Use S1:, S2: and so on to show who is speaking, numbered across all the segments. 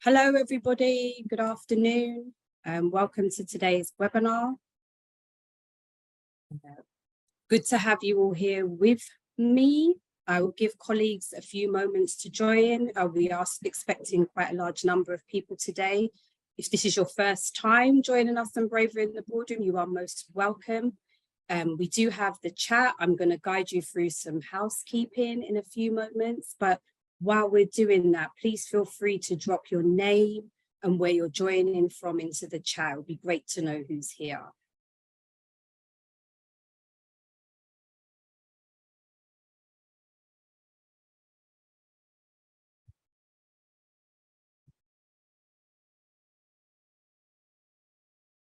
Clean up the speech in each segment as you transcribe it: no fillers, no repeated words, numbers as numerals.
S1: Hello, everybody. Good afternoon. Welcome to today's webinar. Good to have you all here with me. I will give colleagues a few moments to join. We are expecting quite a large number of people today. If this is your first time joining us on Bravery in the Boardroom, you are most welcome. We do have the chat. I'm going to guide you through some housekeeping in a few moments, but while we're doing that, please feel free to drop your name and where you're joining from into the chat. It would be great to know who's here.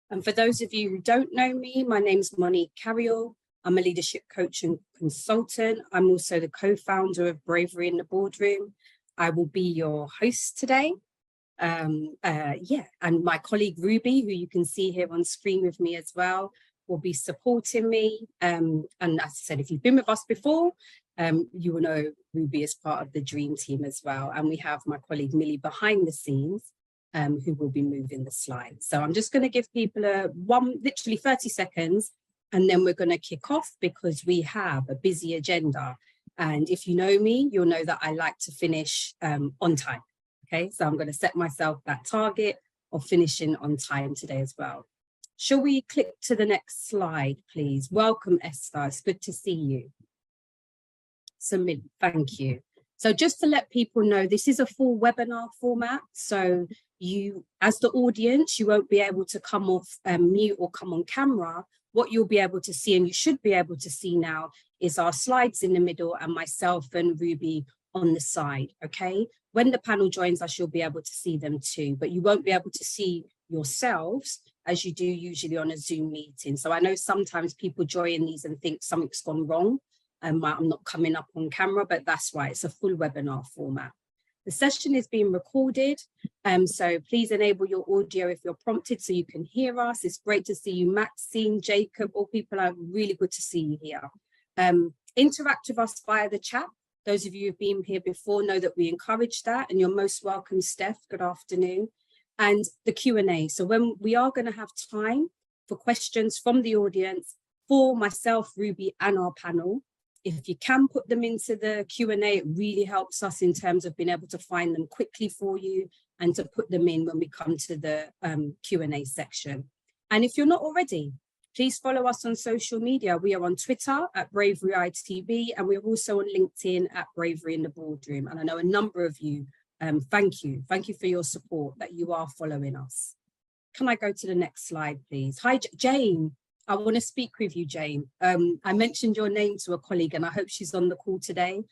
S1: And for those of you who don't know me, my name's Monique Carriel. I'm a leadership coach and consultant. I'm also the co-founder of Bravery in the Boardroom. I will be your host today. And my colleague Ruby, who you can see here on screen with me as well, will be supporting me. And as I said, if you've been with us before, you will know Ruby is part of the dream team as well. And we have my colleague Millie behind the scenes, who will be moving the slides. So I'm just going to give people literally 30 seconds, and then we're going to kick off because we have a busy agenda. And if you know me, you'll know that I like to finish on time. Okay, so I'm going to set myself that target of finishing on time today as well. Shall we click to the next slide, please? Welcome, Esther. It's good to see you. So, thank you. So just to let people know, this is a full webinar format. So you, as the audience, you won't be able to come off mute or come on camera. What you'll be able to see, and you should be able to see now, is our slides in the middle and myself and Ruby on the side, okay? When the panel joins us, you'll be able to see them too, but you won't be able to see yourselves as you do usually on a Zoom meeting. So I know sometimes people join these and think something's gone wrong. I'm not coming up on camera, but that's why it's a full webinar format. The session is being recorded, so please enable your audio if you're prompted so you can hear us. It's great to see you, Maxine, Jacob, all people are really good to see you here. Interact with us via the chat. Those of you who've been here before know that we encourage that, and you're most welcome, Steph. Good afternoon. And the Q&A. So when we are going to have time for questions from the audience for myself, Ruby, and our panel, if you can put them into the Q&A, it really helps us in terms of being able to find them quickly for you and to put them in when we come to the Q&A section. And if you're not already, please follow us on social media. We are on Twitter at Bravery ITB, and we're also on LinkedIn at Bravery in the Boardroom. And I know a number of you, thank you. Thank you for your support that you are following us. Can I go to the next slide, please? Hi, Jane. I want to speak with you, Jane. I mentioned your name to a colleague, and I hope she's on the call today.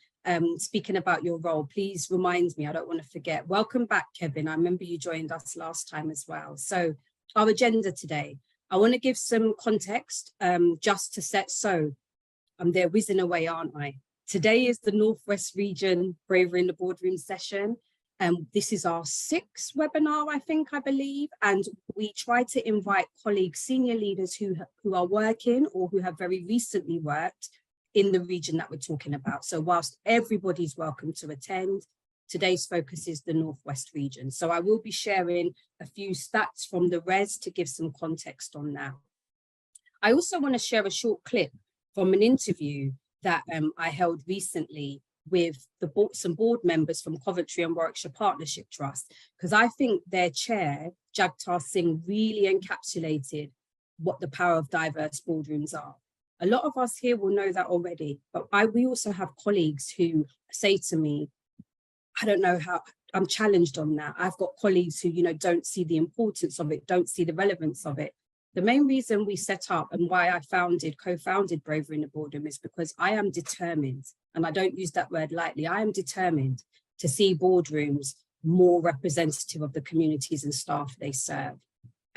S1: Speaking about your role, please remind me, I don't want to forget. Welcome back, Kevin. I remember you joined us last time as well. So our agenda today, I want to give some context just to set. So I'm there whizzing away, aren't I? Today is the Northwest Region Bravery in the Boardroom session. This is our 6th webinar, I believe, and we try to invite colleagues, senior leaders who are working or who have very recently worked in the region that we're talking about. So whilst everybody's welcome to attend, today's focus is the Northwest region. So I will be sharing a few stats from the res to give some context on that. I also want to share a short clip from an interview that I held recently with some board members from Coventry and Warwickshire Partnership Trust, because I think their chair, Jagtar Singh, really encapsulated what the power of diverse boardrooms are. A lot of us here will know that already, but we also have colleagues who say to me, I don't know how, I'm challenged on that. I've got colleagues who, don't see the importance of it, don't see the relevance of it. The main reason we set up and why I co-founded Bravery in the Boardroom is because I am determined, and I don't use that word lightly, I am determined to see boardrooms more representative of the communities and staff they serve.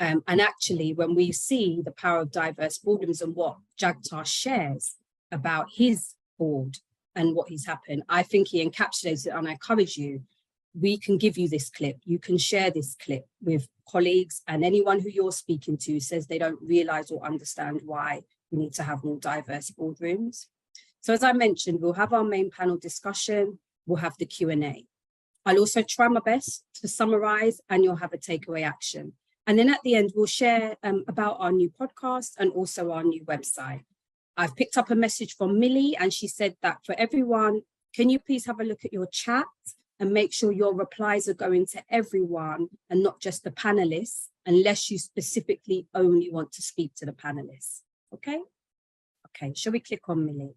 S1: And actually, when we see the power of diverse boardrooms and what Jagtar shares about his board and what has happened, I think he encapsulates it, and I encourage you, we can give you this clip. You can share this clip with colleagues and anyone who you're speaking to says they don't realize or understand why we need to have more diverse boardrooms. So as I mentioned, we'll have our main panel discussion, we'll have the Q&A. I'll also try my best to summarize, and you'll have a takeaway action. And then at the end, we'll share about our new podcast and also our new website. I've picked up a message from Millie, and she said that for everyone, can you please have a look at your chat and make sure your replies are going to everyone and not just the panelists, unless you specifically only want to speak to the panelists. Okay? Okay, shall we click on Millie?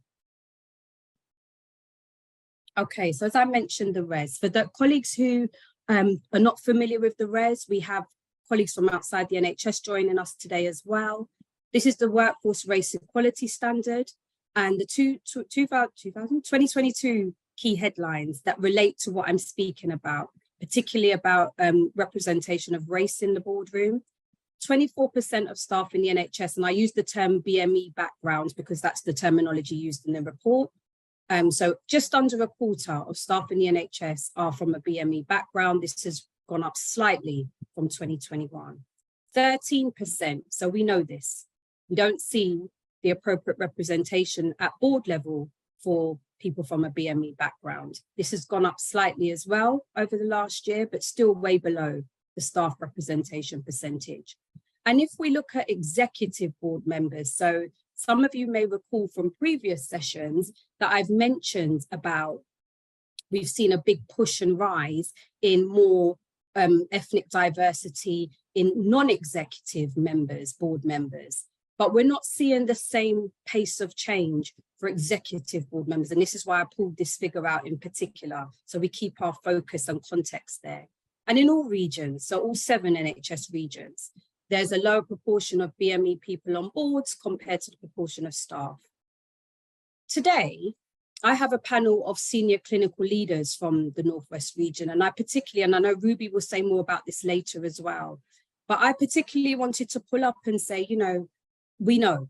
S1: Okay, so as I mentioned, the RES. For the colleagues who are not familiar with the RES, we have colleagues from outside the NHS joining us today as well. This is the Workforce Race Equality Standard and the 2022 key headlines that relate to what I'm speaking about, particularly about representation of race in the boardroom. 24% of staff in the NHS, and I use the term BME background because that's the terminology used in the report. So just under a quarter of staff in the NHS are from a BME background. This has gone up slightly from 2021. 13%, so we know this. We don't see the appropriate representation at board level for people from a BME background. This has gone up slightly as well over the last year, but still way below the staff representation percentage. And if we look at executive board members, so some of you may recall from previous sessions that I've mentioned about we've seen a big push and rise in more ethnic diversity in non-executive members, board members. But we're not seeing the same pace of change for executive board members. And this is why I pulled this figure out in particular. So we keep our focus and context there. And in all regions, so all 7 NHS regions, there's a lower proportion of BME people on boards compared to the proportion of staff. Today, I have a panel of senior clinical leaders from the Northwest region. And I particularly, and I know Ruby will say more about this later as well, but I particularly wanted to pull up and say, you know, we know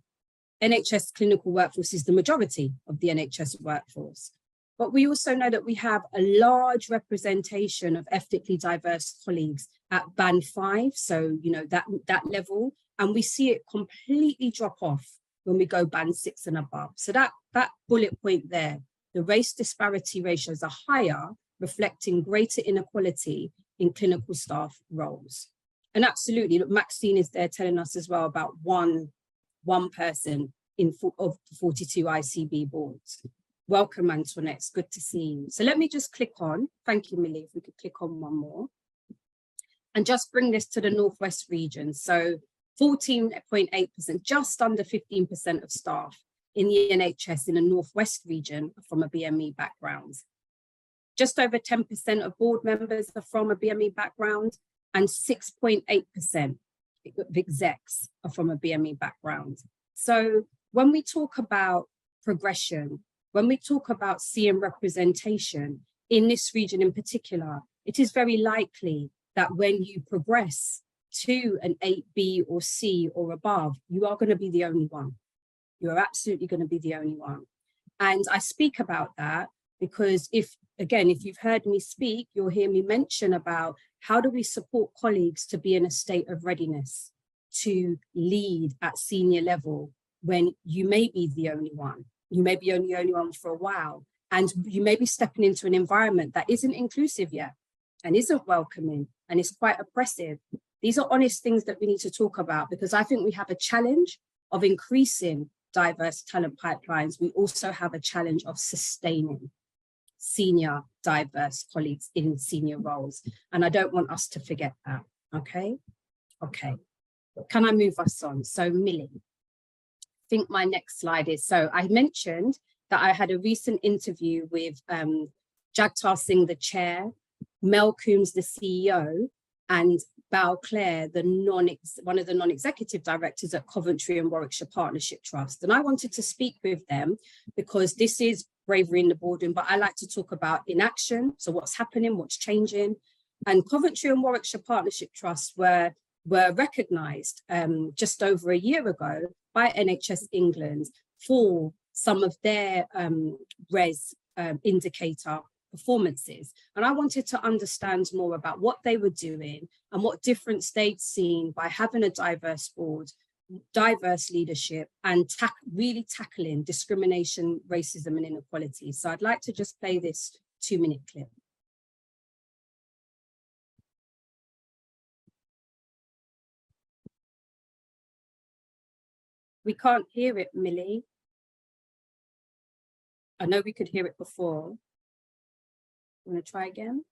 S1: NHS clinical workforce is the majority of the NHS workforce, but we also know that we have a large representation of ethnically diverse colleagues at band 5, so you know that level, and we see it completely drop off when we go band 6 and above. So that bullet point there, the race disparity ratios are higher, reflecting greater inequality in clinical staff roles. And absolutely, look, Maxine is there telling us as well about one person of 42 ICB boards. Welcome, Antoinette, it's good to see you. So let me just click on, thank you, Millie, if we could click on one more, and just bring this to the Northwest region. So 14.8%, just under 15% of staff in the NHS in the Northwest region are from a BME background. Just over 10% of board members are from a BME background, and 6.8% of execs are from a BME background. So when we talk about progression, when we talk about seeing representation in this region in particular, it is very likely that when you progress to an 8B or C or above, you are going to be the only one. You are absolutely going to be the only one. And I speak about that because if you've heard me speak, you'll hear me mention about how do we support colleagues to be in a state of readiness to lead at senior level when you may be the only one. You may be the only one for a while, and you may be stepping into an environment that isn't inclusive yet and isn't welcoming and is quite oppressive. These are honest things that we need to talk about because I think we have a challenge of increasing diverse talent pipelines. We also have a challenge of sustaining senior diverse colleagues in senior roles. And I don't want us to forget that, okay? Okay, can I move us on? So Millie, I think my next slide is, so I mentioned that I had a recent interview with Jagtar Singh, the chair, Mel Coombs, the CEO, and Bao Clare, one of the non-executive directors at Coventry and Warwickshire Partnership Trust. And I wanted to speak with them because this is Bravery in the Boardroom, but I like to talk about inaction. So what's happening, what's changing. And Coventry and Warwickshire Partnership Trust were recognised just over a year ago by NHS England for some of their RES indicator performances. And I wanted to understand more about what they were doing and what difference they'd seen by having a diverse board, diverse leadership, and really tackling discrimination, racism, and inequality. So I'd like to just play this 2-minute clip. We can't hear it, Millie. I know we could hear it before. Want to try again?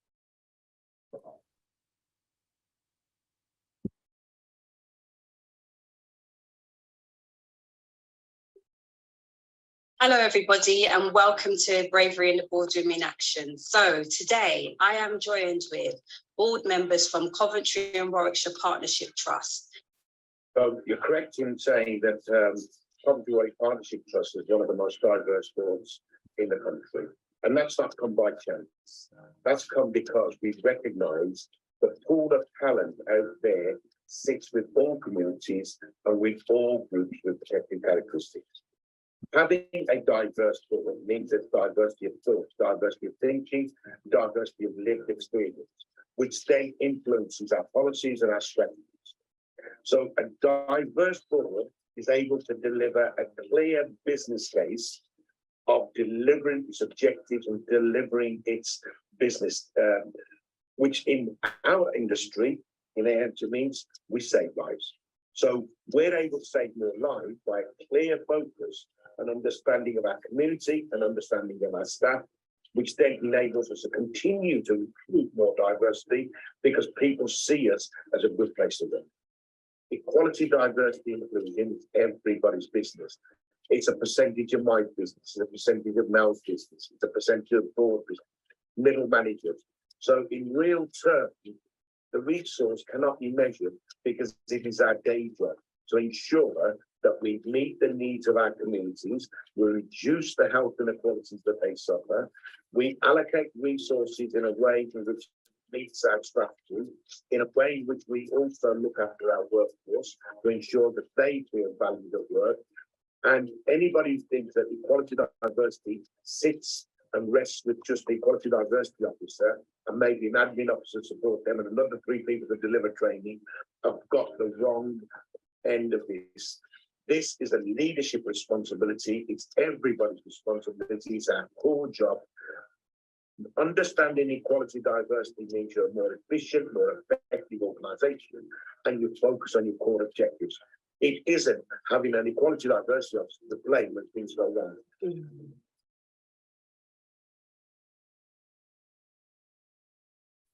S1: Hello, everybody, and welcome to Bravery in the Boardroom in Action. So today I am joined with board members from Coventry and Warwickshire Partnership Trust.
S2: So you're correct in saying that Coventry Warwick Partnership Trust is one of the most diverse boards in the country. And that's not come by chance. That's come because we recognise the pool of talent out there sits with all communities and with all groups with protected characteristics. Having a diverse board means there's diversity of thought, diversity of thinking, diversity of lived experience, which then influences our policies and our strategies. So a diverse board is able to deliver a clear business case of delivering its objectives and delivering its business, which in our industry, in our means, we save lives. So we're able to save more lives by a clear focus and understanding of our community and understanding of our staff, which then enables us to continue to recruit more diversity because people see us as a good place to live. Equality, diversity, and inclusion is everybody's business. It's a percentage of my business, it's a percentage of Mel's business, it's a percentage of board business, middle managers. So in real terms, the resource cannot be measured because it is our day job to ensure that we meet the needs of our communities, we reduce the health inequalities that they suffer, we allocate resources in a way which meets our strategy, in a way in which we also look after our workforce to ensure that they feel valued at work. And anybody who thinks that equality and diversity sits and rests with just the equality and diversity officer and maybe an admin officer to support them and another 3 people to deliver training have got the wrong end of this. This is a leadership responsibility. It's everybody's responsibility. It's our core job. Understanding equality diversity means you're a more efficient, more effective organisation and you focus on your core objectives. It isn't having an equality diversity officer to blame when things go wrong.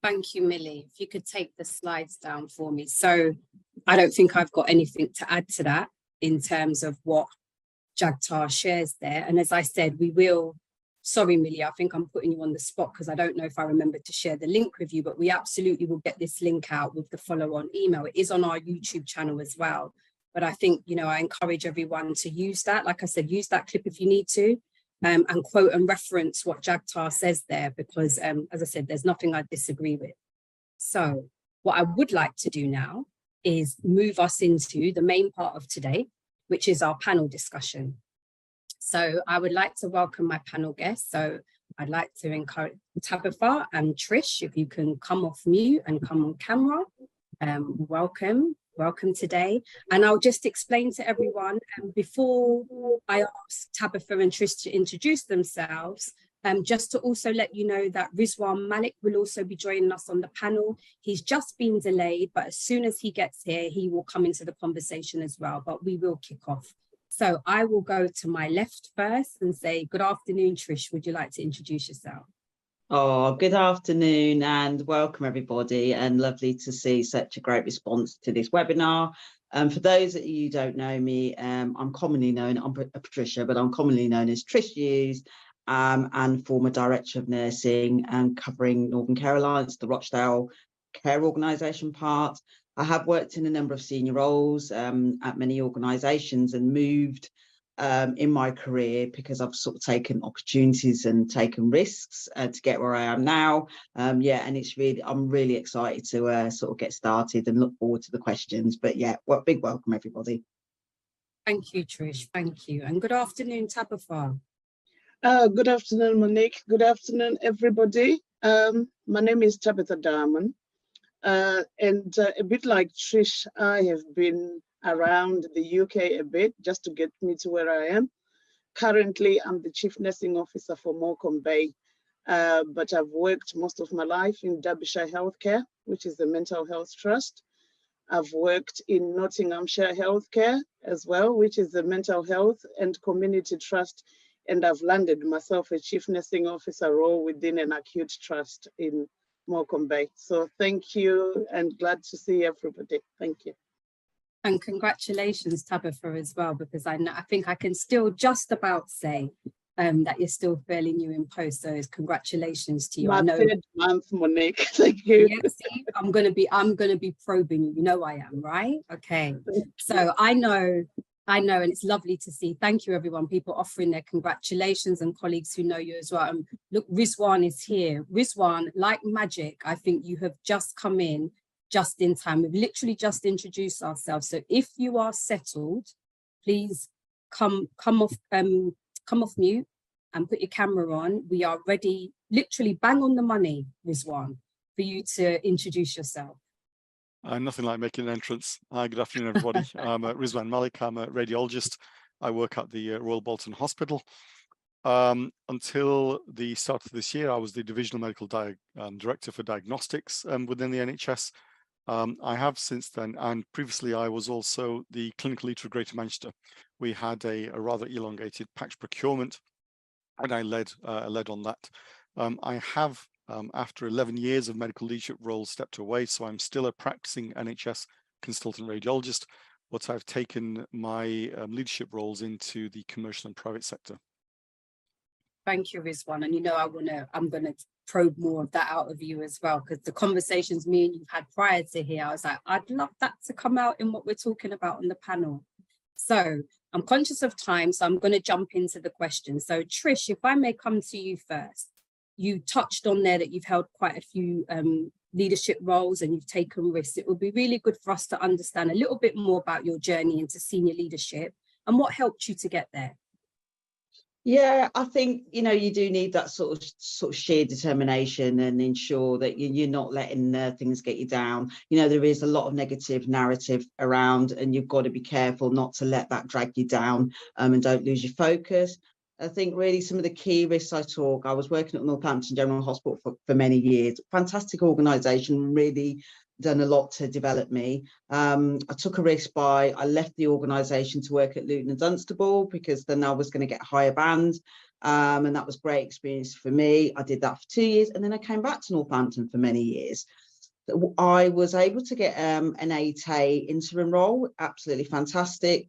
S1: Thank you, Millie. If you could take the slides down for me. So I don't think I've got anything to add to that in terms of what Jagtar shares there. And as I said, we will, sorry, Millie, I think I'm putting you on the spot because I don't know if I remember to share the link with you, but we absolutely will get this link out with the follow-on email. It is on our YouTube channel as well. But I think, you know, I encourage everyone to use that. Like I said, use that clip if you need to and quote and reference what Jagtar says there, because as I said, there's nothing I disagree with. So what I would like to do now is move us into the main part of today, which is our panel discussion. So I would like to welcome my panel guests. So I'd like to encourage Tabitha and Trish, if you can come off mute and come on camera. Welcome today. And I'll just explain to everyone before I ask Tabitha and Trish to introduce themselves, just to also let you know that Rizwan Malik will also be joining us on the panel. He's just been delayed, but as soon as he gets here, he will come into the conversation as well, but we will kick off. So I will go to my left first and say, good afternoon, Trish. Would you like to introduce yourself?
S3: Oh, good afternoon and welcome everybody, and lovely to see such a great response to this webinar. For those of you who don't know me, I'm commonly known, I'm Patricia, but I'm commonly known as Trish Hughes, and former Director of Nursing and covering Northern Care Alliance, the Rochdale Care Organisation part. I have worked in a number of senior roles at many organisations and moved in my career because I've sort of taken opportunities and taken risks to get where I am now. Yeah, and it's really, I'm really excited to sort of get started and look forward to the questions. But yeah, well, big welcome everybody.
S1: Thank you, Trish. Thank you. And good afternoon, Tabitha.
S4: Good afternoon, Monique. Good afternoon, everybody. My name is Tabitha Diamond. And a bit like Trish, I have been around the UK a bit just to get me to where I am. Currently, I'm the Chief Nursing Officer for Morecambe Bay, but I've worked most of my life in Derbyshire Healthcare, which is the mental health trust. I've worked in Nottinghamshire Healthcare as well, which is the mental health and community trust. And I've landed myself a chief nursing officer role within an acute trust in Morecambe Bay. So thank you and glad to see everybody. Thank you.
S1: And congratulations, Tabitha, as well, because I think I can still just about say that you're still fairly new in post. So congratulations to you.
S4: My
S1: I know.
S4: third month, Monique. Thank you.
S1: Yeah, see, I'm gonna be probing you. You know I am, right? Okay. So I know, and it's lovely to see. Thank you, everyone. People offering their congratulations and colleagues who know you as well. Look, Rizwan is here. Rizwan, like magic, I think you have just come in just in time. We've literally just introduced ourselves. So if you are settled, please come off mute and put your camera on. We are ready, literally bang on the money, Rizwan, for you to introduce yourself.
S5: Nothing like making an entrance. Hi, good afternoon, everybody. I'm Rizwan Malik. I'm a radiologist. I work at the Royal Bolton Hospital. Until the start of this year, I was the Divisional Medical Director for Diagnostics within the NHS. I have since then, and previously I was also the clinical lead for Greater Manchester. We had a rather elongated patch procurement, and I led on that. I have, after 11 years of medical leadership roles, stepped away, so I'm still a practicing NHS consultant radiologist, but I've taken my leadership roles into the commercial and private sector.
S1: Thank you, Rizwan. And you know, I'm gonna probe more of that out of you as well, because the conversations me and you had prior to here, I was like, I'd love that to come out in what we're talking about on the panel. So I'm conscious of time, so I'm going to jump into the questions. So Trish, if I may come to you first, you touched on there that you've held quite a few leadership roles and you've taken risks. It would be really good for us to understand a little bit more about your journey into senior leadership and what helped you to get there.
S3: Yeah, I think, you know, you do need that sort of sheer determination and ensure that you're not letting things get you down. You know, there is a lot of negative narrative around and you've got to be careful not to let that drag you down and don't lose your focus. I think really some of the key risks I took, I was working at Northampton General Hospital for many years, fantastic organisation, really done a lot to develop me. I took a risk I left the organisation to work at Luton and Dunstable because then I was going to get higher band, and that was great experience for me. I did that for 2 years and then I came back to Northampton for many years. I was able to get an 8A interim role, absolutely fantastic.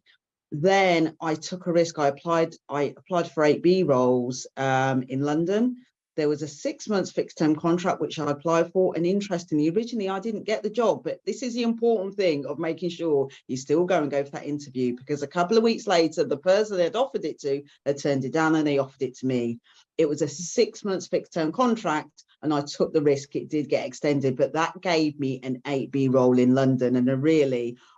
S3: Then I took a risk. I applied for 8B roles in London. There was a 6 months fixed term contract, which I applied for. And interestingly, originally I didn't get the job, but this is the important thing of making sure you still go for that interview, because a couple of weeks later, the person they'd offered it to had turned it down and they offered it to me. It was a 6 months fixed term contract and I took the risk. It did get extended, but that gave me an 8B role in London. And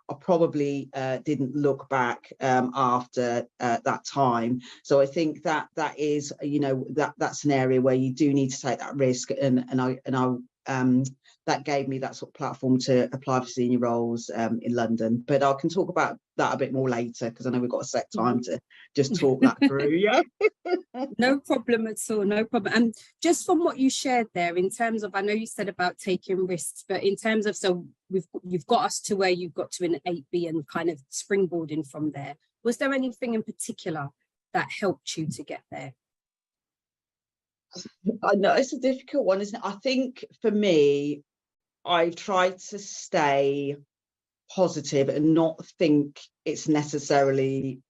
S3: I probably didn't look back after that time. So I think that is, you know, that's an area where you do need to take that risk, and that gave me that sort of platform to apply for senior roles in London. But I can talk about that a bit more later because I know we've got a set time to just talk that through. Yeah.
S1: No problem at all, no problem. And just from what you shared there, in terms of, I know you said about taking risks, but in terms of, so you've got us to where you've got to an 8B and kind of springboarding from there. Was there anything in particular that helped you to get there?
S3: I know it's a difficult one, isn't it? I think for me, I've tried to stay positive and not think it's necessarily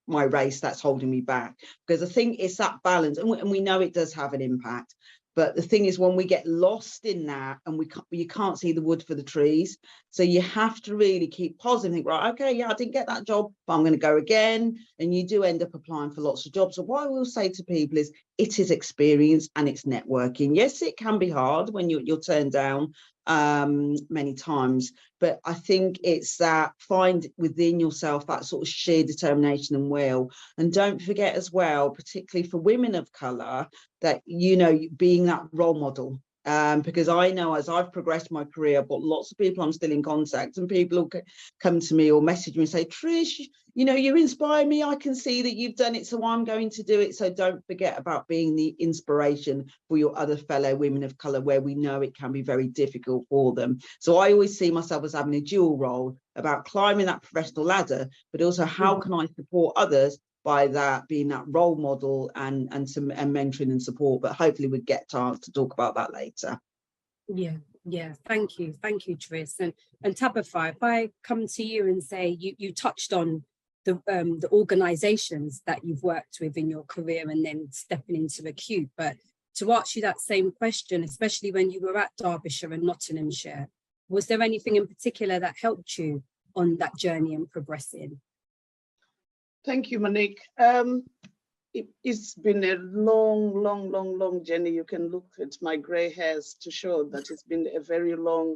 S3: my race that's holding me back, because I think it's that balance, and we know it does have an impact. But the thing is, when we get lost in that and you can't see the wood for the trees, so you have to really keep positive and think, right, okay, yeah, I didn't get that job, but I'm going to go again. And you do end up applying for lots of jobs. So what I will say to people is it is experience and it's networking. Yes, it can be hard when you're turned down many times, but I think it's that find within yourself that sort of sheer determination and will. And don't forget as well, particularly for women of colour, that, you know, being that role model because I know as I've progressed my career, I've got lots of people I'm still in contact, and people will come to me or message me and say, Trish, you know, you inspire me. I can see that you've done it, so I'm going to do it. So don't forget about being the inspiration for your other fellow women of colour, where we know it can be very difficult for them. So I always see myself as having a dual role about climbing that professional ladder, but also how can I support others by that being that role model and mentoring and support. But hopefully we'd get a chance to talk about that later.
S1: Yeah, thank you, Tris. And Tabitha, if I come to you and say you touched on the organizations that you've worked with in your career and then stepping into the Cube, but to ask you that same question, especially when you were at Derbyshire and Nottinghamshire, was there anything in particular that helped you on that journey and progressing?
S4: Thank you, Monique. It's been a long journey. You can look at my gray hairs to show that it's been a very long,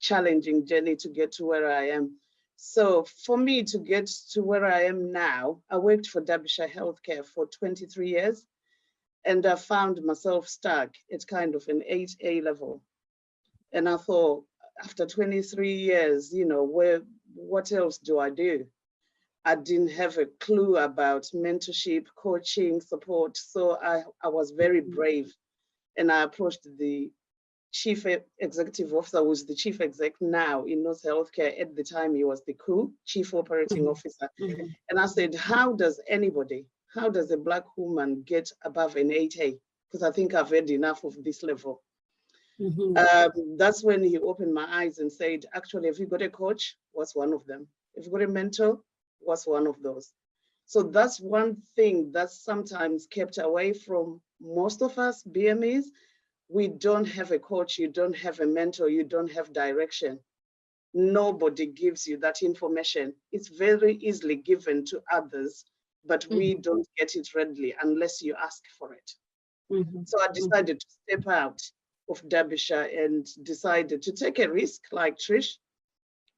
S4: challenging journey to get to where I am. So for me to get to where I am now, I worked for Derbyshire Healthcare for 23 years, and I found myself stuck at kind of an 8A level. And I thought, after 23 years, you know, what else do I do? I didn't have a clue about mentorship, coaching, support. So I was very brave, and I approached the chief executive officer, who is the chief exec now in North Healthcare. At the time, he was the chief operating officer. And I said, how does a Black woman get above an 8A? Because I think I've had enough of this level. That's when he opened my eyes and said, actually, have you got a coach? What's one of them? Have you got a mentor? Was one of those. So that's one thing that's sometimes kept away from most of us BMEs. We don't have a coach, you don't have a mentor, you don't have direction. Nobody gives you that information. It's very easily given to others, but we don't get it readily unless you ask for it. So I decided to step out of Derbyshire and decided to take a risk like Trish.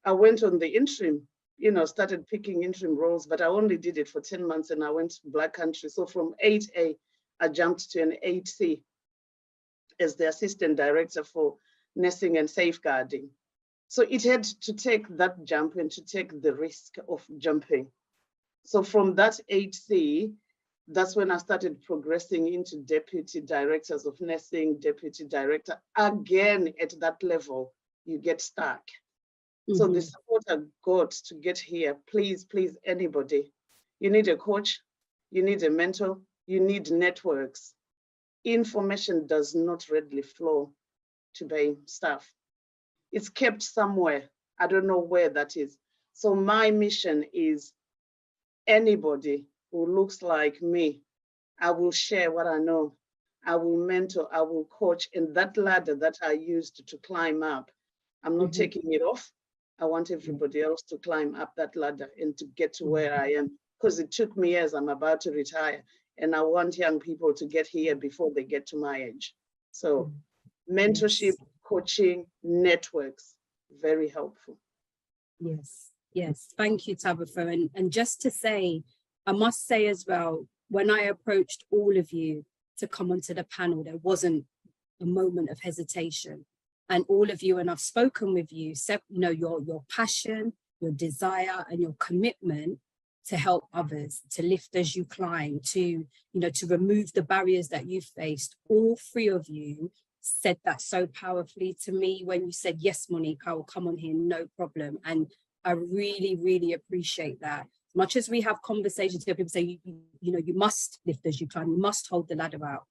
S4: I went on the interim, you know, started picking interim roles, but I only did it for 10 months and I went to Black Country. So from 8A, I jumped to an 8C as the assistant director for nursing and safeguarding. So it had to take that jump and to take the risk of jumping. So from that 8C, that's when I started progressing into deputy directors of nursing, deputy director. Again, at that level, you get stuck. So the support I got to get here, please, anybody, you need a coach, you need a mentor, you need networks. Information does not readily flow to BAME staff. It's kept somewhere. I don't know where that is. So my mission is anybody who looks like me, I will share what I know. I will mentor, I will coach, and that ladder that I used to climb up, I'm not taking it off. I want everybody else to climb up that ladder and to get to where I am, because it took me years. I'm about to retire, and I want young people to get here before they get to my age. So mentorship, coaching, networks, very helpful.
S1: Yes. Thank you, Tabitha. And just to say, I must say as well, when I approached all of you to come onto the panel, there wasn't a moment of hesitation. And all of you, and I've spoken with you, you know, your passion, your desire, and your commitment to help others, to lift as you climb, to, you know, to remove the barriers that you faced. All three of you said that so powerfully to me when you said, yes, Monique, I will come on here, no problem. And I really appreciate that. As much as we have conversations where people say, you know, you must lift as you climb, you must hold the ladder out.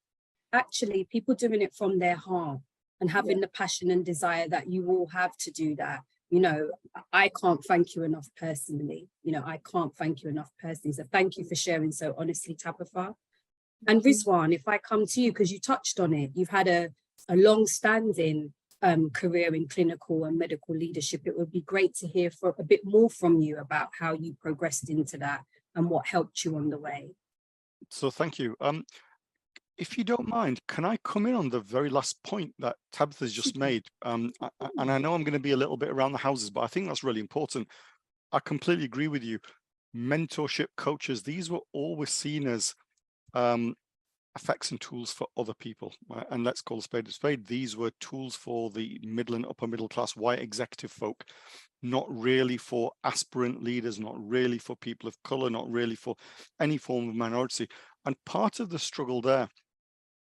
S1: Actually, people doing it from their heart and having the passion and desire that you all have to do that. You know, I can't thank you enough personally. You know, I can't thank you enough personally. So thank you for sharing so honestly, Tabitha. And Rizwan, if I come to you, because you touched on it, you've had a long-standing career in clinical and medical leadership. It would be great to hear a bit more from you about how you progressed into that and what helped you on the way.
S5: So thank you. If you don't mind, can I come in on the very last point that Tabitha's just made? And I know I'm going to be a little bit around the houses, but I think that's really important. I completely agree with you. Mentorship coaches, these were always seen as effects and tools for other people. And let's call a spade a spade. These were tools for the middle and upper middle class white executive folk, not really for aspirant leaders, not really for people of color, not really for any form of minority. And part of the struggle there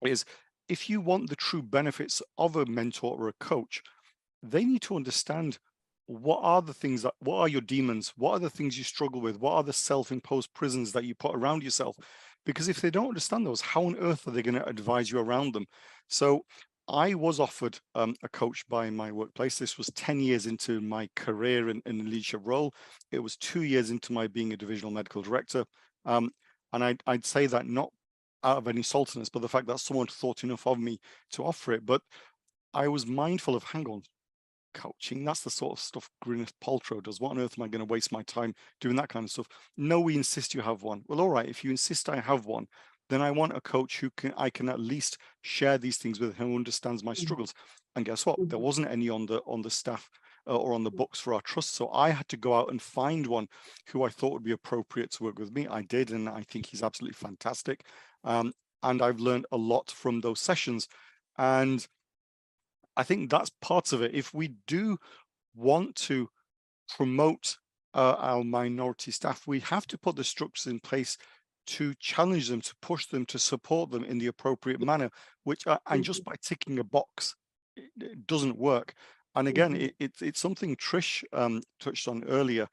S5: is, if you want the true benefits of a mentor or a coach, they need to understand what are the things that, what are your demons? What are the things you struggle with? What are the self-imposed prisons that you put around yourself? Because if they don't understand those, how on earth are they going to advise you around them? So I was offered a coach by my workplace. This was 10 years into my career in a leadership role. It was 2 years into my being a divisional medical director. And I'd say that not out of any saltiness, but the fact that someone thought enough of me to offer it. But I was mindful of, hang on, coaching, that's the sort of stuff Gwyneth Paltrow does. What on earth am I going to waste my time doing that kind of stuff? No, we insist you have one. Well, all right, if you insist I have one, then I want a coach who I can at least share these things with, who understands my struggles. And guess what? There wasn't any on the staff or on the books for our trust. So I had to go out and find one who I thought would be appropriate to work with me. I did, and I think he's absolutely fantastic. And I've learned a lot from those sessions. And I think that's part of it. If we do want to promote our minority staff, we have to put the structures in place to challenge them, to push them, to support them in the appropriate manner, which and just by ticking a box, it doesn't work. And again, it's something Trish touched on earlier,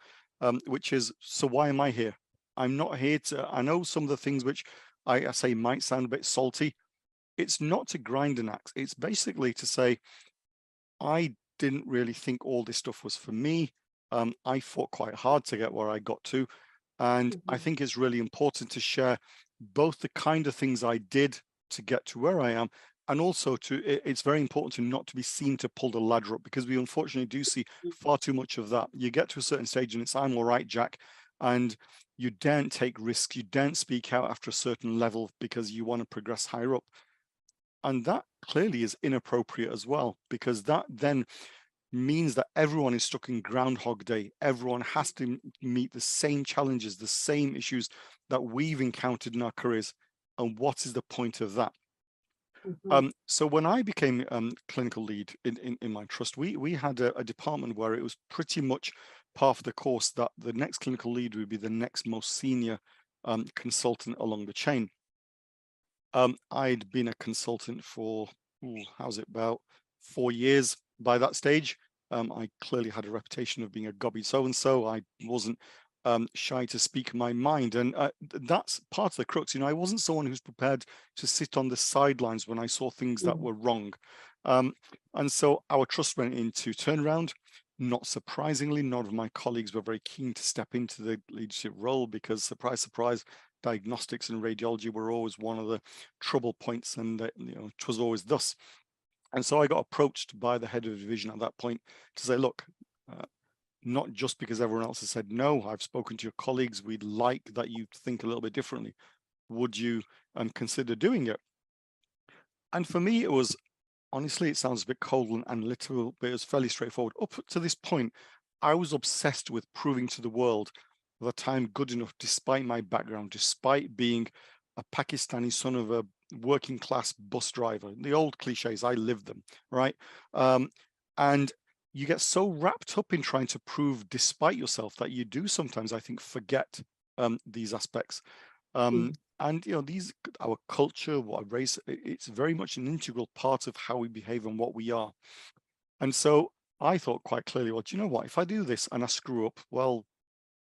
S5: which is, so why am I here? I'm not here to, I know some of the things which I say might sound a bit salty. It's not to grind an axe. It's basically to say, I didn't really think all this stuff was for me. I fought quite hard to get where I got to. And I think it's really important to share both the kind of things I did to get to where I am, and also it's very important to not to be seen to pull the ladder up, because we unfortunately do see far too much of that. You get to a certain stage and it's, I'm all right, Jack. And you daren't take risks. You daren't speak out after a certain level because you want to progress higher up. And that clearly is inappropriate as well, because that then means that everyone is stuck in Groundhog Day. Everyone has to meet the same challenges, the same issues that we've encountered in our careers. And what is the point of that? So when I became clinical lead in my trust, we had a department where it was pretty much part of the course that the next clinical lead would be the next most senior consultant along the chain. I'd been a consultant for, how's it, about 4 years by that stage. I clearly had a reputation of being a gobby so-and-so. I wasn't shy to speak my mind. And that's part of the crux. You know, I wasn't someone who's prepared to sit on the sidelines when I saw things that were wrong. And so our trust went into turnaround. Not surprisingly, none of my colleagues were very keen to step into the leadership role because, surprise, surprise, diagnostics and radiology were always one of the trouble points, and you know, it was always thus. And so I got approached by the head of the division at that point to say, look, not just because everyone else has said no, I've spoken to your colleagues, we'd like that you think a little bit differently. Would you consider doing it? And for me, it was, honestly, it sounds a bit cold and analytical, but it was fairly straightforward. Up to this point, I was obsessed with proving to the world that I'm good enough, despite my background, despite being a Pakistani son of a working class bus driver. The old cliches, I lived them, right? And you get so wrapped up in trying to prove despite yourself that you do sometimes, I think, forget these aspects. And, you know, our culture, our race, it's very much an integral part of how we behave and what we are. And so I thought quite clearly, well, do you know what? If I do this and I screw up, well,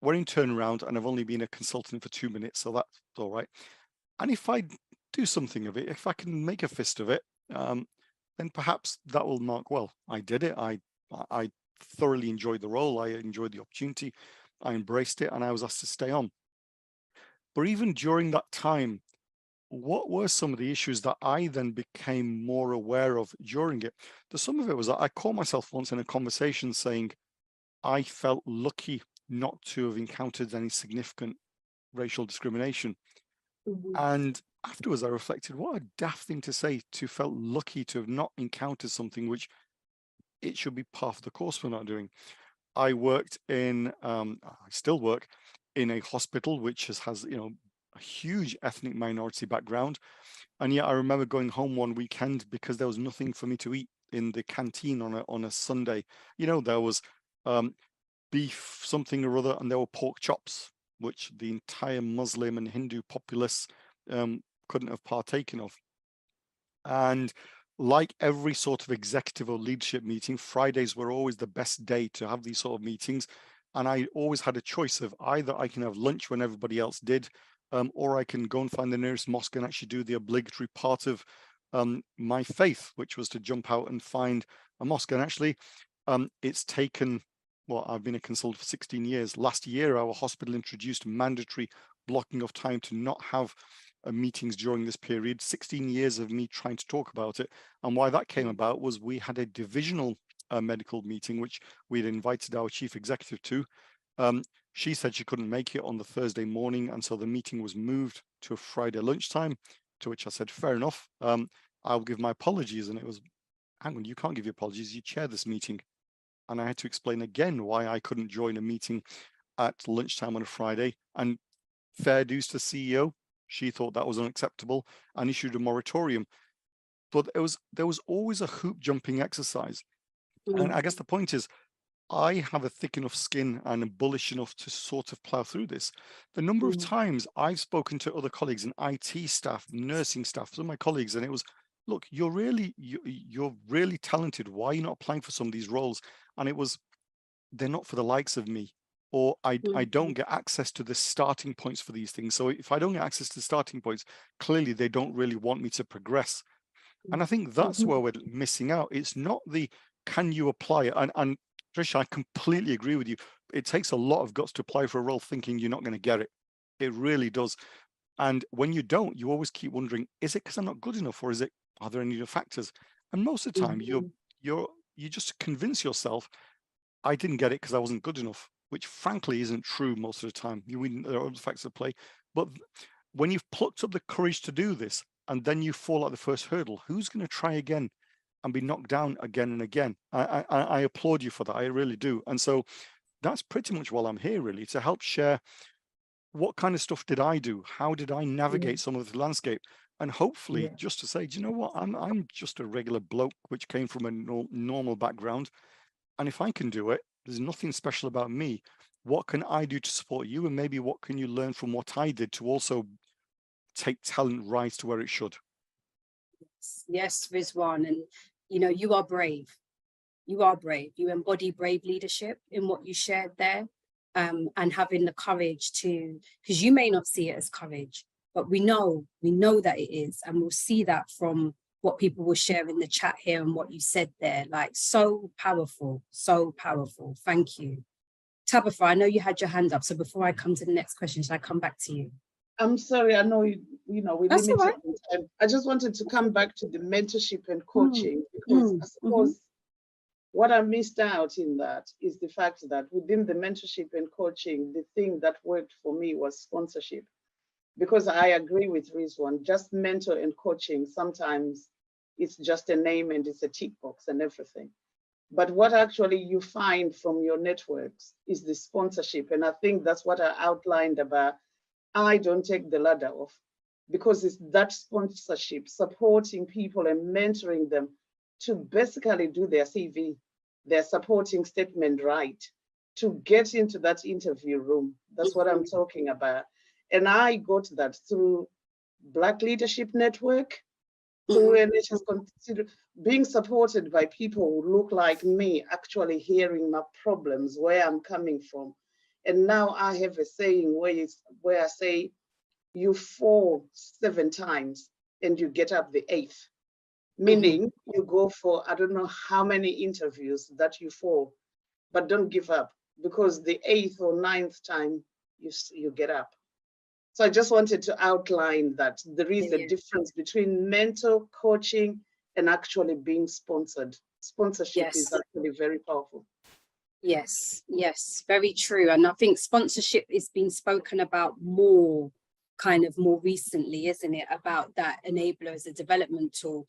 S5: we're in turnaround and I've only been a consultant for 2 minutes, so that's all right. And if I do something of it, if I can make a fist of it, then perhaps that will mark well. I did it. I thoroughly enjoyed the role. I enjoyed the opportunity. I embraced it, and I was asked to stay on. But even during that time, what were some of the issues that I then became more aware of during it? Some of it was that I caught myself once in a conversation saying, I felt lucky not to have encountered any significant racial discrimination. And afterwards I reflected, what a daft thing to say, to felt lucky to have not encountered something which it should be part of the course we're not doing. I worked in, I still work in a hospital which has, you know, a huge ethnic minority background. And yet I remember going home one weekend because there was nothing for me to eat in the canteen on a Sunday. You know, there was beef something or other, and there were pork chops, which the entire Muslim and Hindu populace couldn't have partaken of. And like every sort of executive or leadership meeting, Fridays were always the best day to have these sort of meetings. And I always had a choice of either I can have lunch when everybody else did, or I can go and find the nearest mosque and actually do the obligatory part of my faith, which was to jump out and find a mosque. And actually, it's taken, well, I've been a consultant for 16 years. Last year, our hospital introduced mandatory blocking of time to not have meetings during this period. 16 years of me trying to talk about it. And why that came about was we had a divisional medical meeting, which we'd invited our chief executive to. She said she couldn't make it on the Thursday morning, and so the meeting was moved to a Friday lunchtime, to which I said, fair enough, I'll give my apologies. And it was, hang on, you can't give your apologies, you chair this meeting. And I had to explain again why I couldn't join a meeting at lunchtime on a Friday. And fair dues to CEO, she thought that was unacceptable and issued a moratorium. But there was always a hoop jumping exercise. And I guess the point is, I have a thick enough skin and am bullish enough to sort of plow through this. The number of times I've spoken to other colleagues in IT staff, nursing staff, some of my colleagues, and it was, look, you're really talented. Why are you not applying for some of these roles? And it was, they're not for the likes of me, or I don't get access to the starting points for these things. So if I don't get access to the starting points, clearly they don't really want me to progress. And I think that's where we're missing out. It's not the, can you apply it? And Trish, I completely agree with you. It takes a lot of guts to apply for a role thinking you're not going to get it. It really does. And when you don't, you always keep wondering, is it because I'm not good enough, or is it, are there any other factors? And most of the time, you just convince yourself, I didn't get it because I wasn't good enough, which frankly isn't true most of the time. There are other factors at play. But when you've plucked up the courage to do this, and then you fall at the first hurdle, who's going to try again and be knocked down again and again? I applaud you for that. I really do. And so that's pretty much why I'm here, really, to help share what kind of stuff did I do? How did I navigate some of the landscape? And hopefully just to say, do you know what? I'm just a regular bloke which came from a normal background. And if I can do it, there's nothing special about me. What can I do to support you? And maybe what can you learn from what I did to also take talent right to where it should?
S1: Yes, Rizwan, and you are brave. You are brave. You embody brave leadership in what you shared there, and having the courage to, because you may not see it as courage, but we know that it is, and we'll see that from what people will share in the chat here and what you said there. Like, so powerful, so powerful. Thank you. Tabitha, I know you had your hand up, so before I come to the next question, should I come back to you?
S4: I'm sorry, I know we
S1: That's
S4: limited
S1: all right.
S4: time. I just wanted to come back to the mentorship and coaching, because I suppose what I missed out in that is the fact that within the mentorship and coaching, the thing that worked for me was sponsorship. Because I agree with Rizwan, just mentor and coaching, sometimes it's just a name and it's a tick box and everything. But what actually you find from your networks is the sponsorship. And I think that's what I outlined about, I don't take the ladder off, because it's that sponsorship, supporting people and mentoring them to basically do their CV, their supporting statement right, to get into that interview room. That's what I'm talking about. And I got that through Black Leadership Network, through NHS, being supported by people who look like me, actually hearing my problems, where I'm coming from. And now I have a saying where I say, you fall 7 times and you get up the 8th. Meaning you go for, I don't know how many interviews that you fall, but don't give up, because the 8th or 9th time you get up. So I just wanted to outline that there is a difference between mentor coaching and actually being sponsored. Sponsorship is actually very powerful.
S1: Yes, very true. And I think sponsorship is being spoken about more recently, isn't it? About that enabler as a development tool.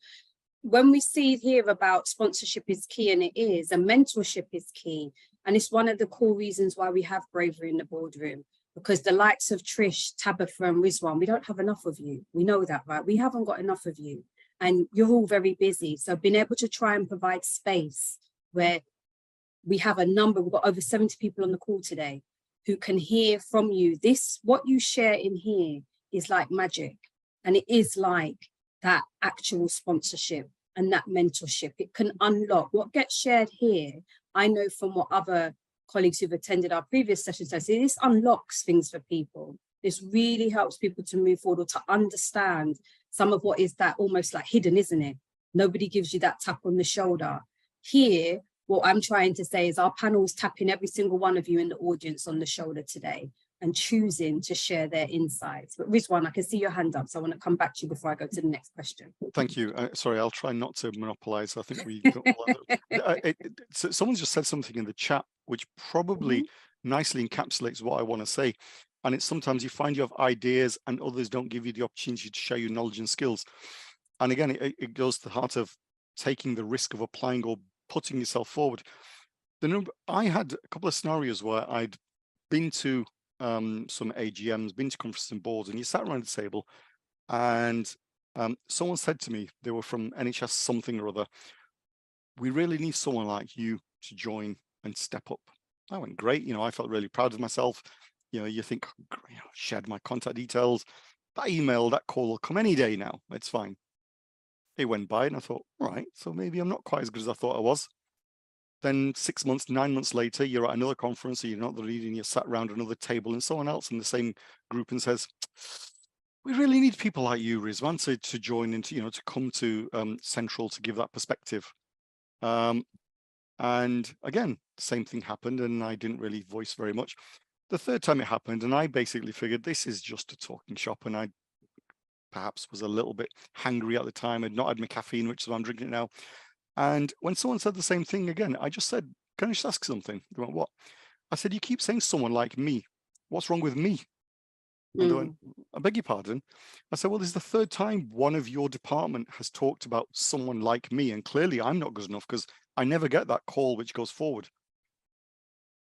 S1: When we see here about sponsorship is key, and it is, and mentorship is key. And it's one of the core reasons why we have Bravery in the Boardroom. because the likes of Trish, Tabitha and Rizwan, we don't have enough of you. We know that, right? We haven't got enough of you. And you're all very busy. So being able to try and provide space where we have a number, we've got over 70 people on the call today who can hear from you. This, what you share in here is like magic. And it is like that actual sponsorship and that mentorship. It can unlock what gets shared here. I know from what other colleagues who've attended our previous sessions, I say this unlocks things for people. This really helps people to move forward or to understand some of what is that almost like hidden, isn't it? Nobody gives you that tap on the shoulder. Here, what I'm trying to say is our panel's tapping every single one of you in the audience on the shoulder today and choosing to share their insights. But Rizwan, I can see your hand up, so I want to come back to you before I go to the next question.
S5: Thank you. Sorry, I'll try not to monopolize. I think we so someone's just said something in the chat which probably nicely encapsulates what I want to say. And it's sometimes you find you have ideas and others don't give you the opportunity to share your knowledge and skills. And again, it goes to the heart of taking the risk of applying or putting yourself forward. I had a couple of scenarios where I'd been to some AGMs, been to conferences and boards, and you sat around the table and someone said to me, they were from NHS something or other, we really need someone like you to join and step up. I went, great. I felt really proud of myself. You think, shared my contact details. That email, that call will come any day now. It's fine. It went by and I thought, all right, so maybe I'm not quite as good as I thought I was. Then 6 months, 9 months later, you're at another conference, or you're not the lead, and you're sat around another table, and someone else in the same group and says, we really need people like you, Rizwan, to join and to come to Central to give that perspective. And again, the same thing happened, and I didn't really voice very much. The third time it happened, and I basically figured this is just a talking shop, and I perhaps was a little bit hangry at the time. I'd not had my caffeine, which is why I'm drinking it now. And when someone said the same thing again, I just said, can I just ask something? They went, what? I said, you keep saying someone like me. What's wrong with me? And they went, I beg your pardon. I said, well, this is the third time one of your department has talked about someone like me. And clearly I'm not good enough because I never get that call which goes forward.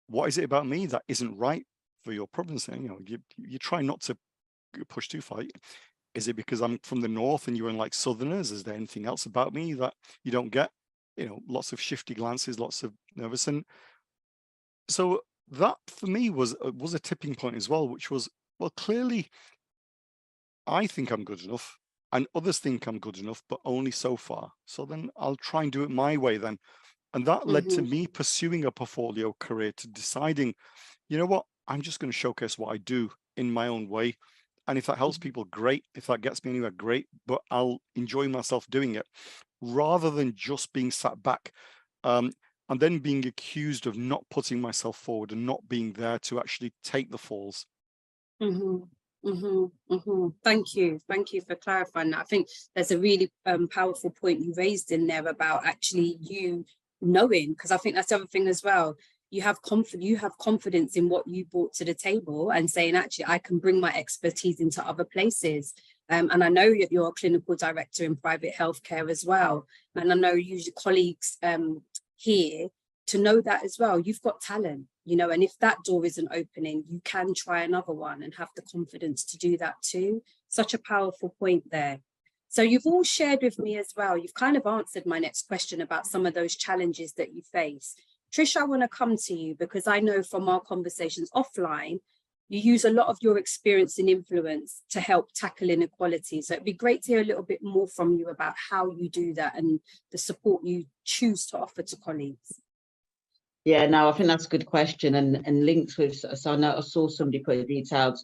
S5: What is it about me that isn't right for your problems? You try not to push too far. Is it because I'm from the north and you're in like southerners? Is there anything else about me that you don't get? Lots of shifty glances, lots of nervous. And so that for me was a tipping point as well, which was, well, clearly I think I'm good enough and others think I'm good enough, but only so far. So then I'll try and do it my way then. And that led to me pursuing a portfolio career, to deciding, you know what, I'm just going to showcase what I do in my own way. And if that helps people, great. If that gets me anywhere, great. But I'll enjoy myself doing it rather than just being sat back and then being accused of not putting myself forward and not being there to actually take the falls.
S1: Thank you. Thank you for clarifying that. I think there's a really powerful point you raised in there about actually you knowing, because I think that's the other thing as well. You have confidence in what you brought to the table and saying, actually, I can bring my expertise into other places. And I know that you're a clinical director in private healthcare as well. And I know usually colleagues here to know that as well. You've got talent, and if that door isn't opening, you can try another one and have the confidence to do that too. Such a powerful point there. So you've all shared with me as well. You've kind of answered my next question about some of those challenges that you face. Trish, I want to come to you because I know from our conversations offline, you use a lot of your experience and influence to help tackle inequality. So it'd be great to hear a little bit more from you about how you do that and the support you choose to offer to colleagues.
S3: Yeah, no, I think that's a good question and linked with, so I saw somebody put a detailed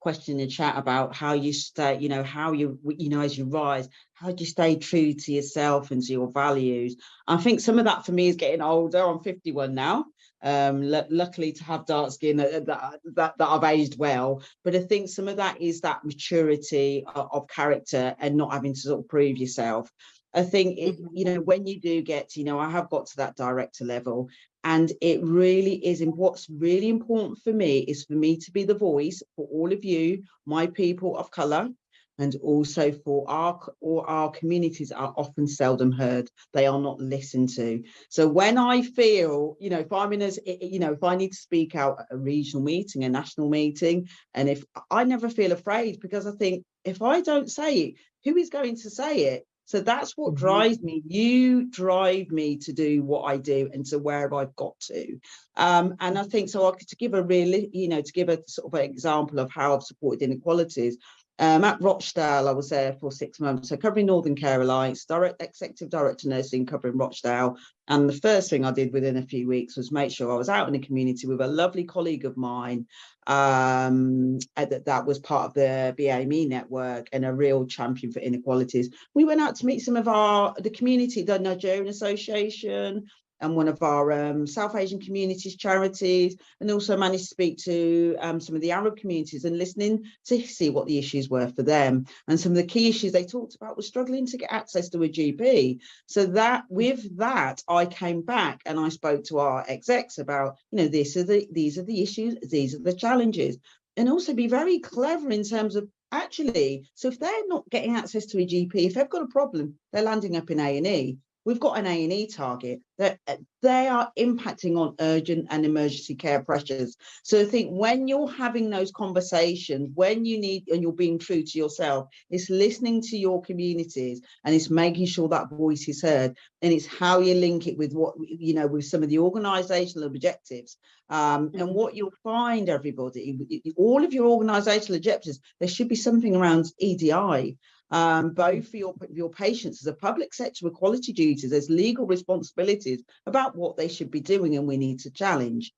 S3: question in the chat about how you stay, how you as you rise, how do you stay true to yourself and to your values? I think some of that for me is getting older. I'm 51 now. Luckily to have dark skin that I've aged well, but I think some of that is that maturity of character and not having to sort of prove yourself. I think when you do get, I have got to that director level, and it really is. What's really important for me is for me to be the voice for all of you, my people of colour, and also for our communities are often seldom heard. They are not listened to. So when I feel, if I'm in if I need to speak out at a regional meeting, a national meeting, and if I never feel afraid, because I think if I don't say it, who is going to say it? So that's what drives me. You drive me to do what I do and to where I've got to. And I think so. To give a sort of an example of how I've supported inequalities. At Rochdale, I was there for 6 months, so covering Northern Care Alliance, executive director nursing, covering Rochdale. And the first thing I did within a few weeks was make sure I was out in the community with a lovely colleague of mine that was part of the BAME network and a real champion for inequalities. We went out to meet some of the community, the Nigerian Association, and one of our South Asian communities charities, and also managed to speak to some of the Arab communities and listening to see what the issues were for them. And some of the key issues they talked about was struggling to get access to a GP. So that with that, I came back and I spoke to our execs about, these are the issues, these are the challenges, and also be very clever in terms of actually, so if they're not getting access to a GP, if they've got a problem, they're landing up in A&E. We've got an A&E target that they are impacting on urgent and emergency care pressures. So I think when you're having those conversations, when you need, and you're being true to yourself, it's listening to your communities and it's making sure that voice is heard. And it's how you link it with what, with some of the organizational objectives. And what you'll find, everybody, all of your organizational objectives, there should be something around EDI. Both for your patients as a public sector equality duties, there's legal responsibilities about what they should be doing, and we need to challenge.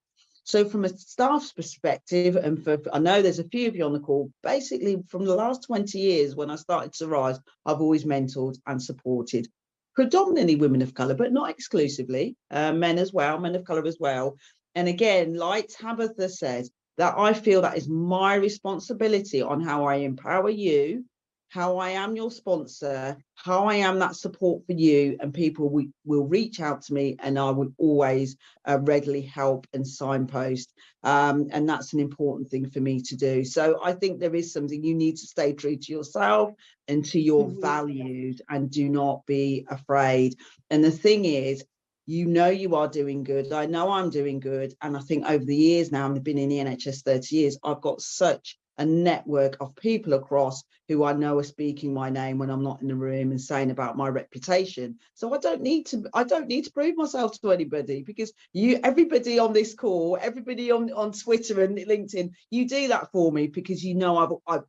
S3: So from a staff's perspective, and I know there's a few of you on the call, basically from the last 20 years when I started to rise, I've always mentored and supported predominantly women of colour, but not exclusively, men of colour as well. And again, like Tabitha said, that I feel that is my responsibility on how I empower you, how I am your sponsor, how I am that support for you, and people will reach out to me, and I will always regularly help and signpost. And that's an important thing for me to do. So I think there is something you need to stay true to yourself and to your values, and do not be afraid. And the thing is, you are doing good. I know I'm doing good. And I think over the years now, I've been in the NHS 30 years, I've got such a network of people across who I know are speaking my name when I'm not in the room and saying about my reputation. So I don't need to prove myself to anybody, because everybody on this call, everybody on Twitter and LinkedIn, you do that for me because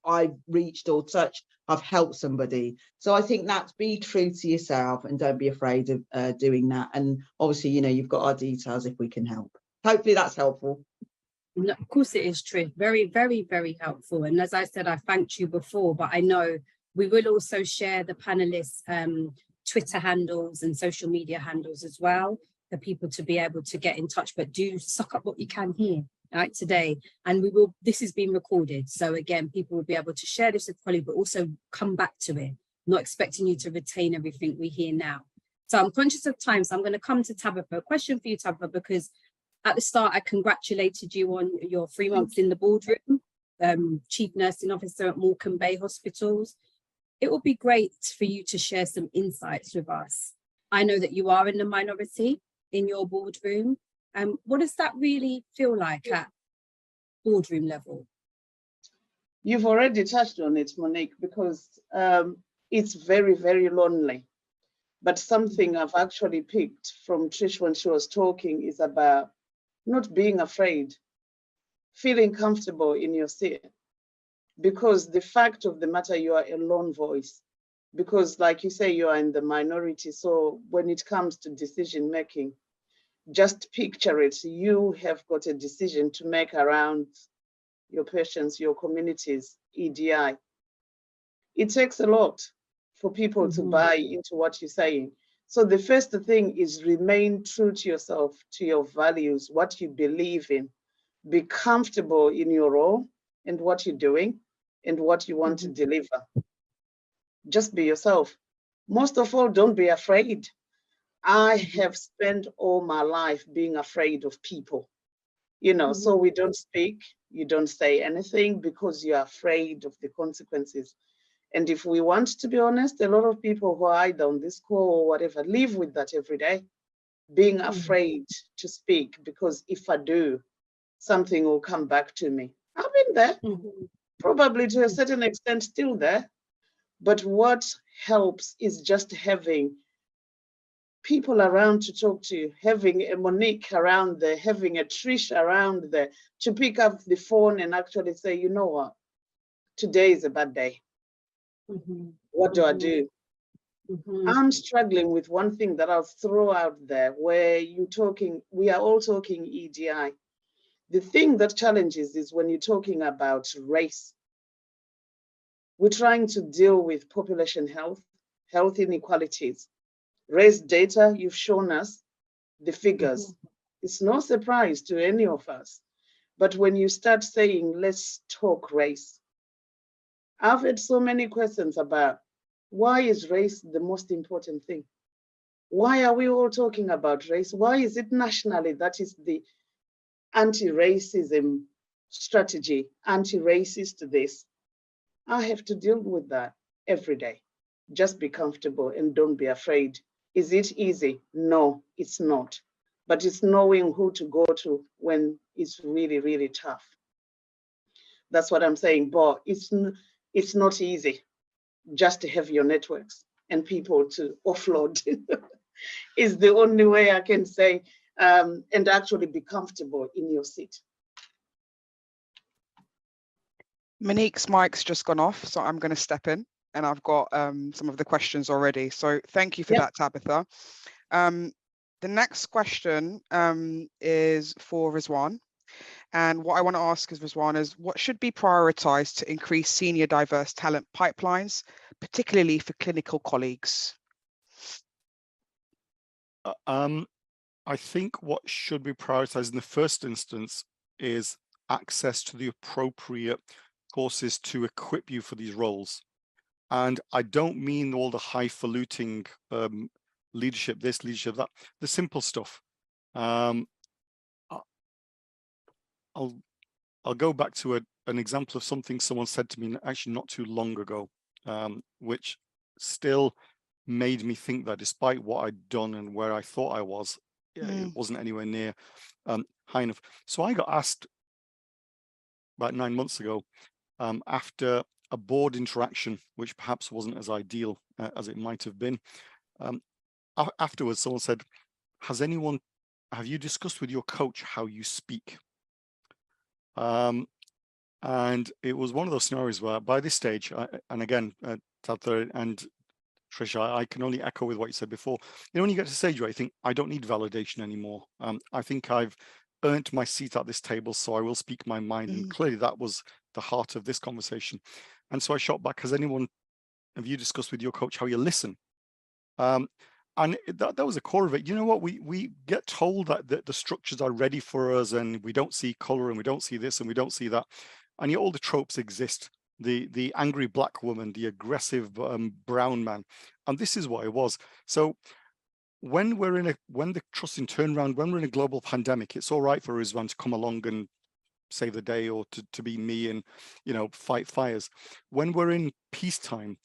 S3: I've reached or touched, I've helped somebody. So I think that's, be true to yourself and don't be afraid of doing that. And obviously, you've got our details if we can help. Hopefully that's helpful.
S1: No, of course it is, Trish. Very, very, very helpful. And as I said, I thanked you before, but I know we will also share the panelists' Twitter handles and social media handles as well for people to be able to get in touch. But do suck up what you can here, right, today. And this is being recorded. So again, people will be able to share this with colleagues, but also come back to it, not expecting you to retain everything we hear now. So I'm conscious of time, so I'm going to come to Tabitha. A question for you, Tabitha, because at the start, I congratulated you on your 3 months in the boardroom, Chief Nursing Officer at Morecambe Bay Hospitals. It would be great for you to share some insights with us. I know that you are in the minority in your boardroom. What does that really feel like at boardroom level?
S4: You've already touched on it, Monique, because it's very, very lonely. But something I've actually picked from Trish when she was talking is about not being afraid, feeling comfortable in your seat, because the fact of the matter, you are a lone voice, because like you say, you are in the minority. So when it comes to decision making, just picture it, you have got a decision to make around your patients, your communities, EDI. It takes a lot for people to buy into what you're saying. So the first thing is remain true to yourself, to your values, what you believe in. Be comfortable in your role and what you're doing and what you want to deliver. Just be yourself. Most of all, don't be afraid. I have spent all my life being afraid of people, so we don't speak, you don't say anything because you're afraid of the consequences. And if we want to be honest, a lot of people who are either on this call or whatever live with that every day, being afraid to speak, because if I do, something will come back to me. I've been there, probably to a certain extent still there. But what helps is just having people around to talk to, having a Monique around there, having a Trish around there to pick up the phone and actually say, you know what, today is a bad day. What do I do? I'm struggling with one thing that I'll throw out there where we are all talking EDI. The thing that challenges is when you're talking about race. We're trying to deal with population health, health inequalities. Race data, you've shown us the figures. It's no surprise to any of us. But when you start saying, let's talk race, I've had so many questions about why is race the most important thing? Why are we all talking about race? Why is it nationally that is the anti-racism strategy, anti-racist this? I have to deal with that every day. Just be comfortable and don't be afraid. Is it easy? No, it's not. But it's knowing who to go to when it's really, really tough. That's what I'm saying. But it's not easy just to have your networks and people to offload is the only way I can say, and actually be comfortable in your seat.
S6: Monique's mic's just gone off, so I'm going to step in, and I've got some of the questions already. So thank you for that, Tabitha. The next question is for Rizwan. And what I want to ask is, Rizwan, is what should be prioritized to increase senior diverse talent pipelines, particularly for clinical colleagues?
S5: I think what should be prioritized in the first instance is access to the appropriate courses to equip you for these roles. And I don't mean all the highfalutin leadership, this, leadership, that, the simple stuff. I'll go back to an example of something someone said to me actually not too long ago, which still made me think that despite what I'd done and where I thought I was, it wasn't anywhere near high enough. So I got asked about 9 months ago, after a board interaction, which perhaps wasn't as ideal as it might have been. Afterwards, someone said, have you discussed with your coach how you speak? And it was one of those scenarios where by this stage, and again, Tabitha and Trisha, I can only echo with what you said before. You know, when you get to a stage where you think, I don't need validation anymore. I think I've earned my seat at this table, so I will speak my mind. And clearly that was the heart of this conversation. And so I shot back, have you discussed with your coach how you listen? And that was the core of it. You know what, we get told that the structures are ready for us and we don't see color and we don't see this and we don't see that. And yet all the tropes exist. The angry black woman, the aggressive brown man. And this is what it was. So when the trust in turnaround, when we're in a global pandemic, it's all right for Rizwan to come along and save the day or to be me and, you know, fight fires. When we're in peacetime,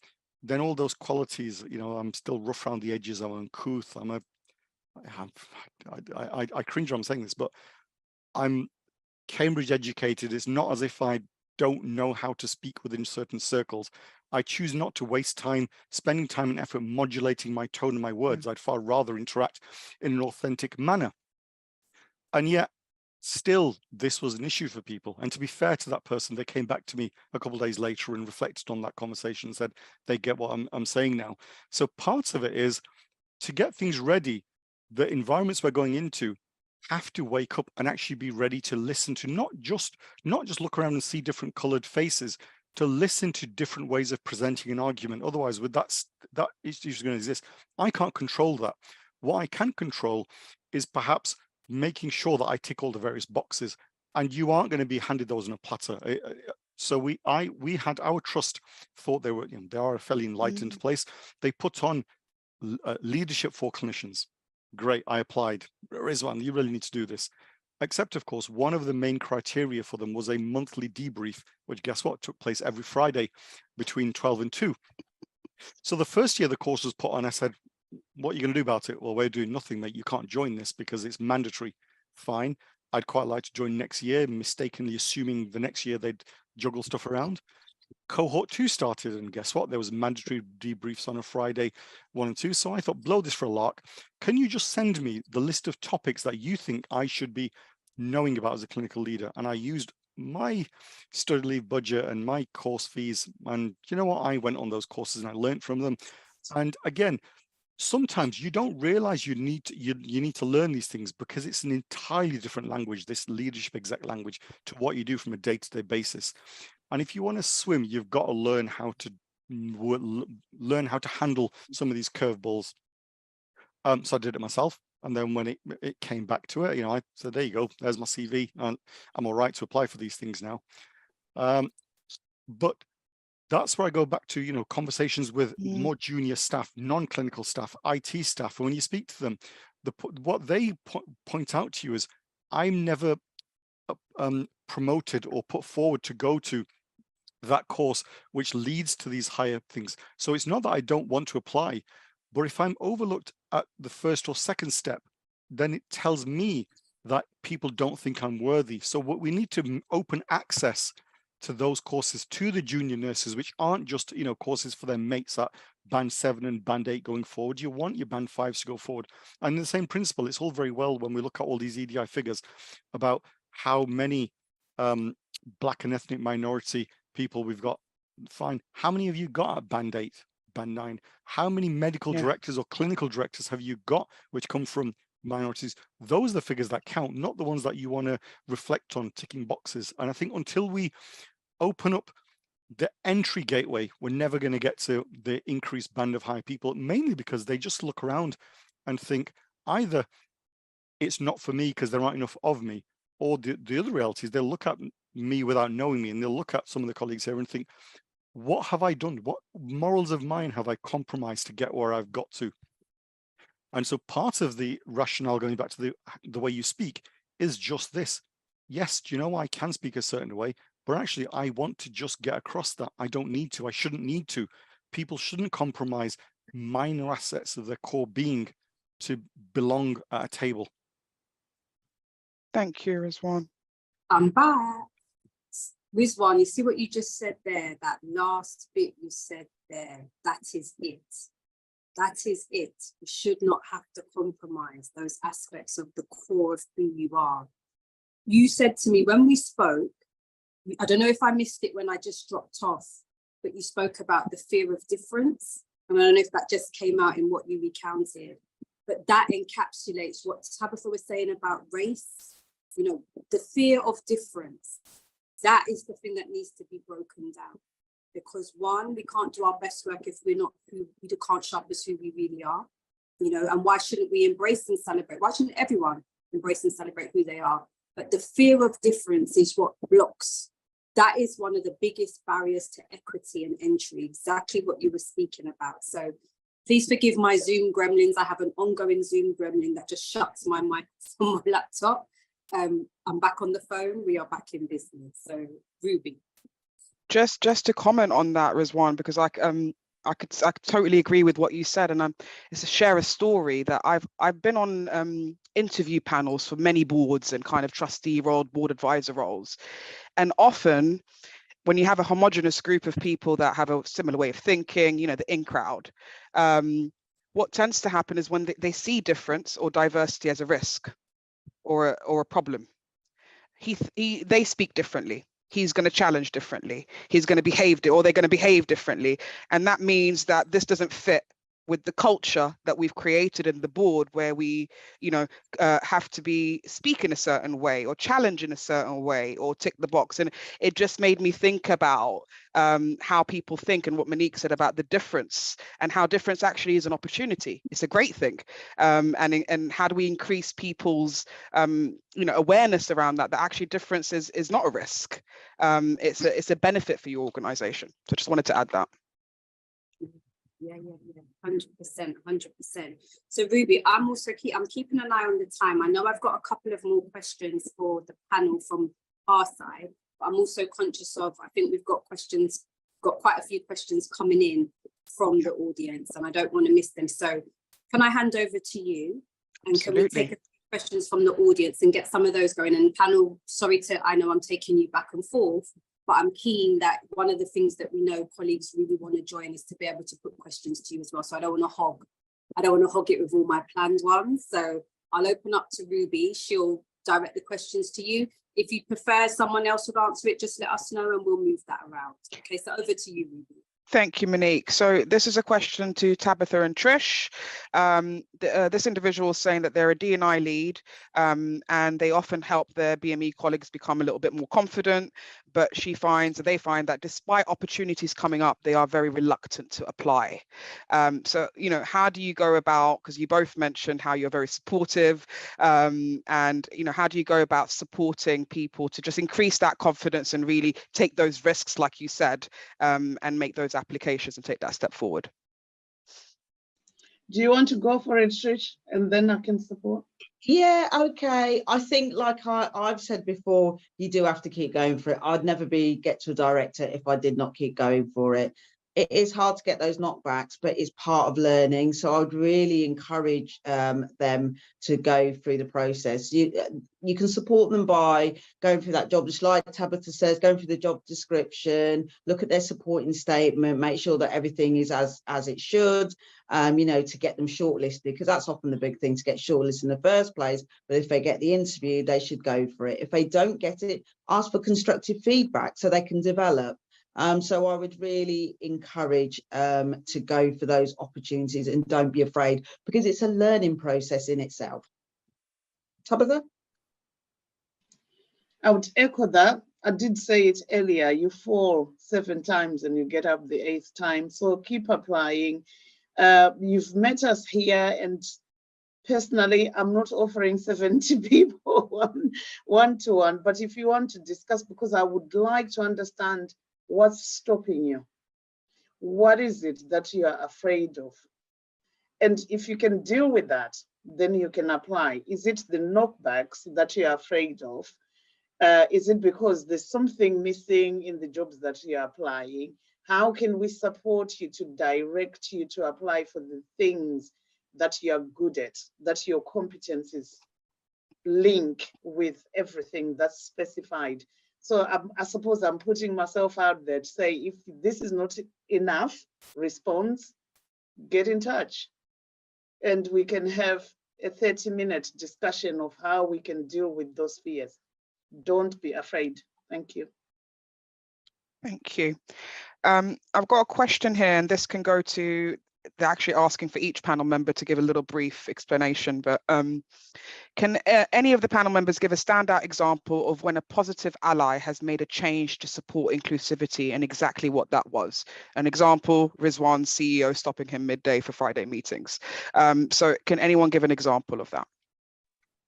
S5: then all those qualities, you know, I'm still rough around the edges, I'm uncouth, I cringe when I'm saying this, but I'm Cambridge educated. It's not as if I don't know how to speak within certain circles. I choose not to waste time spending time and effort modulating my tone and my words. I'd far rather interact in an authentic manner. And yet, still, this was an issue for people. And to be fair to that person, they came back to me a couple of days later and reflected on that conversation and said, they get what I'm saying now. So parts of it is to get things ready. The environments we're going into have to wake up and actually be ready to listen to not just look around and see different colored faces, to listen to different ways of presenting an argument. Otherwise, with that issue is going to exist. I can't control that. What I can control is perhaps making sure that I tick all the various boxes, and you aren't going to be handed those on a platter. So we had our trust thought they were, you know, they are a fairly enlightened place. They put on leadership for clinicians. Great, I applied. Rizwan, you really need to do this. except of course, one of the main criteria for them was a monthly debrief, which guess what, took place every Friday between 12 and 2. So the first year the course was put on, I said, what are you going to do about it? Well, we're doing nothing, mate. You can't join this because it's mandatory. Fine. I'd quite like to join next year, mistakenly assuming the next year they'd juggle stuff around. Cohort 2 started, and guess what? There was mandatory debriefs on a Friday, 1 and 2. So I thought, blow this for a lark. Can you just send me the list of topics that you think I should be knowing about as a clinical leader? And I used my study leave budget and my course fees. And you know what? I went on those courses and I learned from them. And again, sometimes you don't realize you need to learn these things because it's an entirely different language, this leadership exec language, to what you do from a day-to-day basis. And if you want to swim, you've got to learn how to handle some of these curveballs. So I did it myself. And then when it came back to it, I said, there you go, there's my CV. And I'm all right to apply for these things now. But that's where I go back to, conversations with more junior staff, non-clinical staff, IT staff. And when you speak to them, what they point out to you is, I'm never promoted or put forward to go to that course, which leads to these higher things. So it's not that I don't want to apply, but if I'm overlooked at the first or second step, then it tells me that people don't think I'm worthy. So what we need to open access to those courses to the junior nurses, which aren't just, courses for their mates at band 7 and band 8 going forward. You want your band 5s to go forward. And the same principle, it's all very well when we look at all these EDI figures about how many Black and ethnic minority people we've got. Fine. How many have you got at band 8, band 9? How many medical directors or clinical directors have you got which come from minorities? Those are the figures that count, not the ones that you want to reflect on ticking boxes. And I think until we open up the entry gateway, we're never going to get to the increased band of high people, mainly because they just look around and think either it's not for me because there aren't enough of me, or the other reality is they'll look at me without knowing me, and they'll look at some of the colleagues here and think, what have I done? What morals of mine have I compromised to get where I've got to? And so part of the rationale, going back to the way you speak, is just this. Yes, I can speak a certain way, but actually I want to just get across that. I don't need to. I shouldn't need to. People shouldn't compromise minor assets of their core being to belong at a table.
S6: Thank you, Rizwan.
S1: I'm back. Rizwan, you see what you just said there? That last bit you said there, that is it. That is it. You should not have to compromise those aspects of the core of who you are. You said to me when we spoke, I don't know if I missed it when I just dropped off, but you spoke about the fear of difference. And I don't know if that just came out in what you recounted, but that encapsulates what Tabitha was saying about race. The fear of difference. That is the thing that needs to be broken down. Because one, we can't do our best work if we can't show up as who we really are, and why shouldn't we embrace and celebrate? Why shouldn't everyone embrace and celebrate who they are? But the fear of difference is what blocks. That is one of the biggest barriers to equity and entry, exactly what you were speaking about. So please forgive my Zoom gremlins. I have an ongoing Zoom gremlin that just shuts my mic on my laptop. I'm back on the phone. We are back in business. So Ruby.
S6: Just to comment on that, Rizwan, because I could totally agree with what you said, and it's to share a story that I've been on interview panels for many boards and kind of trustee role, board advisor roles, and often when you have a homogenous group of people that have a similar way of thinking, the in crowd, what tends to happen is when they see difference or diversity as a risk or a problem, they speak differently. He's going to challenge differently. He's going to behave, or they're going to behave differently. And that means that this doesn't fit with the culture that we've created in the board, where we, have to be speak in a certain way or challenge in a certain way or tick the box. And it just made me think about how people think, and what Monique said about the difference, and how difference actually is an opportunity. It's a great thing. And how do we increase people's awareness around that actually difference is not a risk. It's a benefit for your organization. So I just wanted to add that.
S1: Yeah, 100%, 100%. So Ruby, I'm keeping an eye on the time. I know I've got a couple of more questions for the panel from our side, but I'm also conscious of, I think we've got quite a few questions coming in from the audience, and I don't want to miss them. So can I hand over to you? And
S6: Absolutely.
S1: Can we take a few questions from the audience and get some of those going? And panel, I know I'm taking you back and forth, but I'm keen that one of the things that we know colleagues really want to join is to be able to put questions to you as well. So I don't want to hog it with all my planned ones. So I'll open up to Ruby. She'll direct the questions to you. If you prefer someone else would answer it, just let us know and we'll move that around. Okay, so over to you, Ruby.
S6: Thank you, Monique. So this is a question to Tabitha and Trish. This individual is saying that they're a D&I lead and they often help their BME colleagues become a little bit more confident, but they find that despite opportunities coming up, they are very reluctant to apply. So, how do you go about, because you both mentioned how you're very supportive, and, how do you go about supporting people to just increase that confidence and really take those risks, like you said, and make those applications and take that step forward?
S4: Do you want to go for it, Trish, and then I can support?
S3: Yeah, okay. I think, like I've said before, you do have to keep going for it. I'd never get to a director if I did not keep going for it. It is hard to get those knockbacks, but it's part of learning. So I would really encourage them to go through the process. You can support them by going through that job, just like Tabitha says, going through the job description, look at their supporting statement, make sure that everything is as it should, to get them shortlisted, because that's often the big thing, to get shortlisted in the first place. But if they get the interview, they should go for it. If they don't get it, ask for constructive feedback so they can develop. So I would really encourage to go for those opportunities and don't be afraid, because it's a learning process in itself. Tabitha?
S4: I would echo that. I did say it earlier, you fall 7 times and you get up the 8th time. So keep applying. You've met us here, and personally, I'm not offering 70 people one-to-one, but if you want to discuss, because I would like to understand what's stopping you. What is it that you are afraid of? And if you can deal with that, then you can apply. Is it the knockbacks that you're afraid of? Is it because there's something missing in the jobs that you're applying? How can we support you to direct you to apply for the things that you're good at, that your competencies link with everything that's specified? So I suppose I'm putting myself out there to say, if this is not enough response, get in touch and we can have a 30-minute discussion of how we can deal with those fears. Don't be afraid. Thank you.
S6: Thank you. I've got a question here, and this can go to, they're actually asking for each panel member to give a little brief explanation, but can any of the panel members give a standout example of when a positive ally has made a change to support inclusivity and exactly what that was? An example, Rizwan's CEO stopping him midday for Friday meetings. So can anyone give an example of that?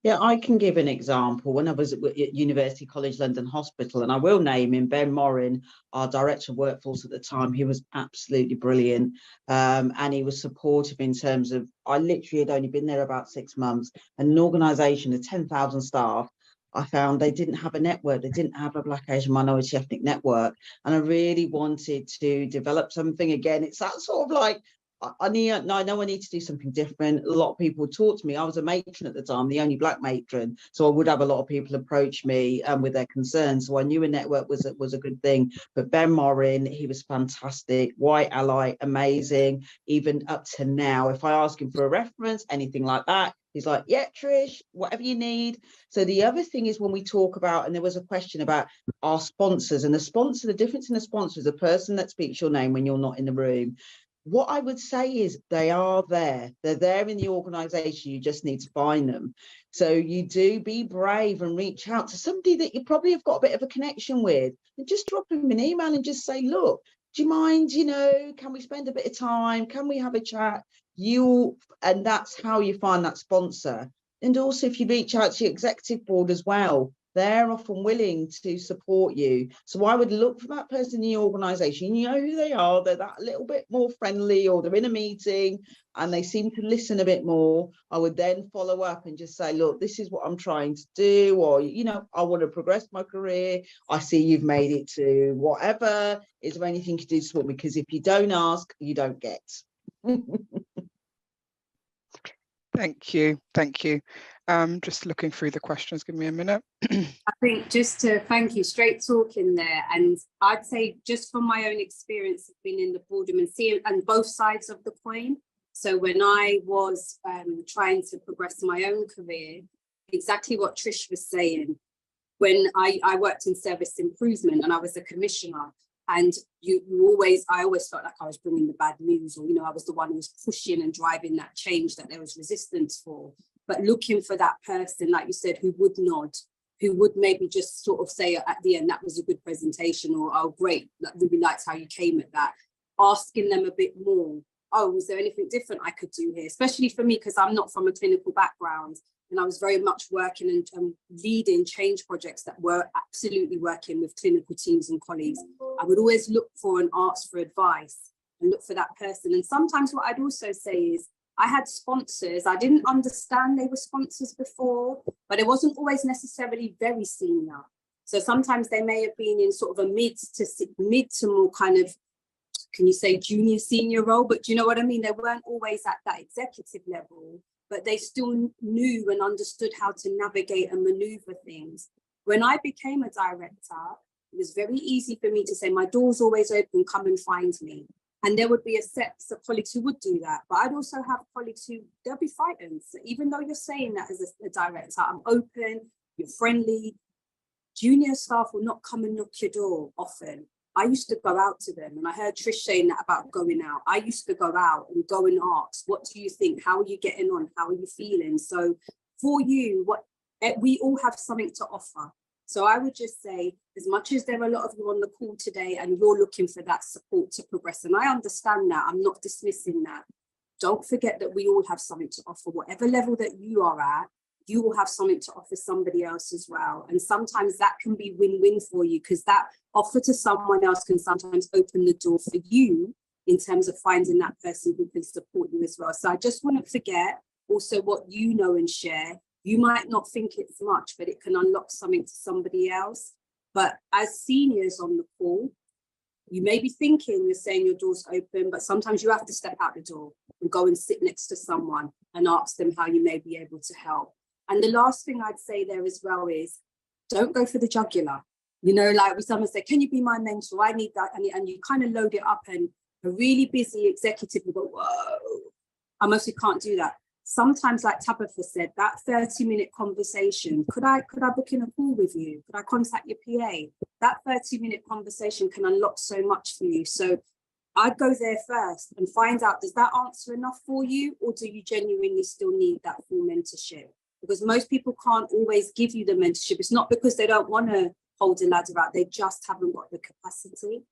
S3: Yeah, I can give an example. When I was at University College London Hospital, and I will name him, Ben Morin, our Director of Workforce at the time, he was absolutely brilliant. And he was supportive in terms of, I literally had only been there about 6 months, and an organisation of 10,000 staff, I found they didn't have a network. They didn't have a Black, Asian, minority ethnic network. And I really wanted to develop something. Again, it's that sort of like, I know I need to do something different. A lot of people talk to me. I was a matron at the time, the only Black matron, so I would have a lot of people approach me with their concerns. So I knew a network was a good thing. But Ben Morin, he was fantastic. White ally, amazing. Even up to now, if I ask him for a reference, anything like that, he's like, yeah, Trish, whatever you need. So the other thing is, when we talk about, and there was a question about our sponsors, and the difference in a sponsor is a person that speaks your name when you're not in the room. What I would say is they are there. They're there in the organisation. You just need to find them. So you do be brave and reach out to somebody that you probably have got a bit of a connection with, and just drop them an email and just say, look, do you mind, can we spend a bit of time? Can we have a chat? And that's how you find that sponsor. And also, if you reach out to your executive board as well, they're often willing to support you. So I would look for that person in your organisation. You know who they are. They're that little bit more friendly, or they're in a meeting and they seem to listen a bit more. I would then follow up and just say, look, this is what I'm trying to do, or, you know, I want to progress my career. I see you've made it to whatever. Is there anything you can do to support me? Because if you don't ask, you don't get.
S6: Thank you. Thank you. Just looking through the questions. Give me a minute.
S1: I think just to thank you, straight talking there. And I'd say just from my own experience of being in the boardroom and seeing and both sides of the coin. So when I was trying to progress my own career, exactly what Trish was saying, when I worked in service improvement and I was a commissioner, and I always felt like I was bringing the bad news, or, you know, I was the one who was pushing and driving that change that there was resistance for. But looking for that person, like you said, who would nod, who would maybe just sort of say at the end, that was a good presentation, or, oh, great, that really liked how you came at that. Asking them a bit more, oh, was there anything different I could do here? Especially for me, because I'm not from a clinical background. And I was very much working and leading change projects that were absolutely working with clinical teams and colleagues. I would always look for and ask for advice and look for that person. And sometimes what I'd also say is, I had sponsors. I didn't understand they were sponsors before, but it wasn't always necessarily very senior. So sometimes they may have been in sort of a mid to more kind of, can you say junior, senior role? But do you know what I mean? They weren't always at that executive level, but they still knew and understood how to navigate and maneuver things. When I became a director, it was very easy for me to say, my door's always open, come and find me. And there would be a set of colleagues who would do that. But I'd also have colleagues who, they'll be frightened. So even though you're saying that as a director, I'm open, you're friendly, junior staff will not come and knock your door often. I used to go out to them, and I heard Trish saying that about going out. I used to go out and go and ask, what do you think? How are you getting on? How are you feeling? So for you, we all have something to offer. So I would just say, as much as there are a lot of you on the call today and you're looking for that support to progress, and I understand that, I'm not dismissing that. Don't forget that we all have something to offer. Whatever level that you are at, you will have something to offer somebody else as well. And sometimes that can be win-win for you, because that offer to someone else can sometimes open the door for you in terms of finding that person who can support you as well. So I just wouldn't forget also what you know and share. You might not think it's much, but it can unlock something to somebody else. But as seniors on the call, you may be thinking you're saying your door's open, but sometimes you have to step out the door and go and sit next to someone and ask them how you may be able to help. And the last thing I'd say there as well is, don't go for the jugular. You know, like when someone say, can you be my mentor? I need that. And you kind of load it up, and a really busy executive will go, whoa, I mostly can't do that. Sometimes, like Tabitha said, that 30-minute conversation, could I book in a call with you? Could I contact your PA? That 30-minute conversation can unlock so much for you. So I'd go there first and find out, does that answer enough for you? Or do you genuinely still need that full mentorship? Because most people can't always give you the mentorship. It's not because they don't want to hold a ladder out, they just haven't got the capacity.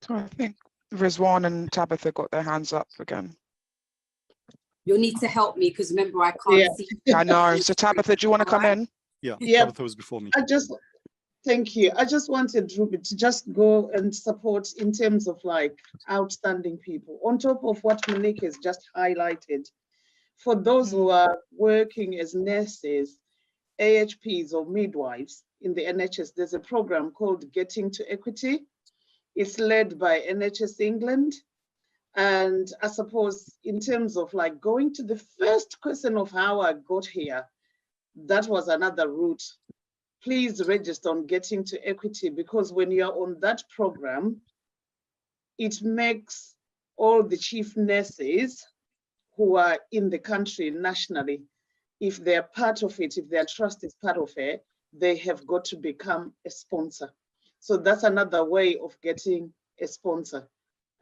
S6: So I think Rizwan and Tabitha got their hands up again.
S1: You'll need to help me, because remember, I can't see.
S6: I know. So Tabitha, do you want to come in?
S5: Yeah, Tabitha was before me.
S4: Thank you. I just wanted Ruby to just go and support in terms of like outstanding people, on top of what Monique has just highlighted. For those who are working as nurses, AHPs or midwives in the NHS, there's a program called Getting to Equity. It's led by NHS England. And I suppose in terms of like going to the first question of how I got here, that was another route. Please register on Getting to Equity, because when you're on that program, it makes all the chief nurses who are in the country nationally, if they're part of it, if their trust is part of it, they have got to become a sponsor. So that's another way of getting a sponsor.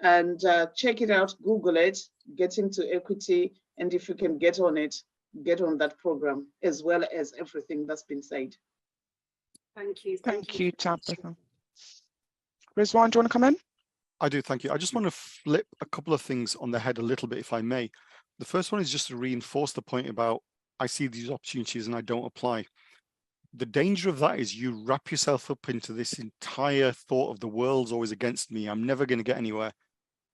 S4: And check it out, Google it, Getting to Equity, and if you can get on it, get on that program, as well as everything that's been said.
S1: Thank you.
S6: Thank you, Tabitha. Rizwan, do you want to come in?
S5: I do, thank you. I just want to flip a couple of things on the head a little bit, if I may. The first one is just to reinforce the point about I see these opportunities and I don't apply. The danger of that is you wrap yourself up into this entire thought of the world's always against me, I'm never going to get anywhere.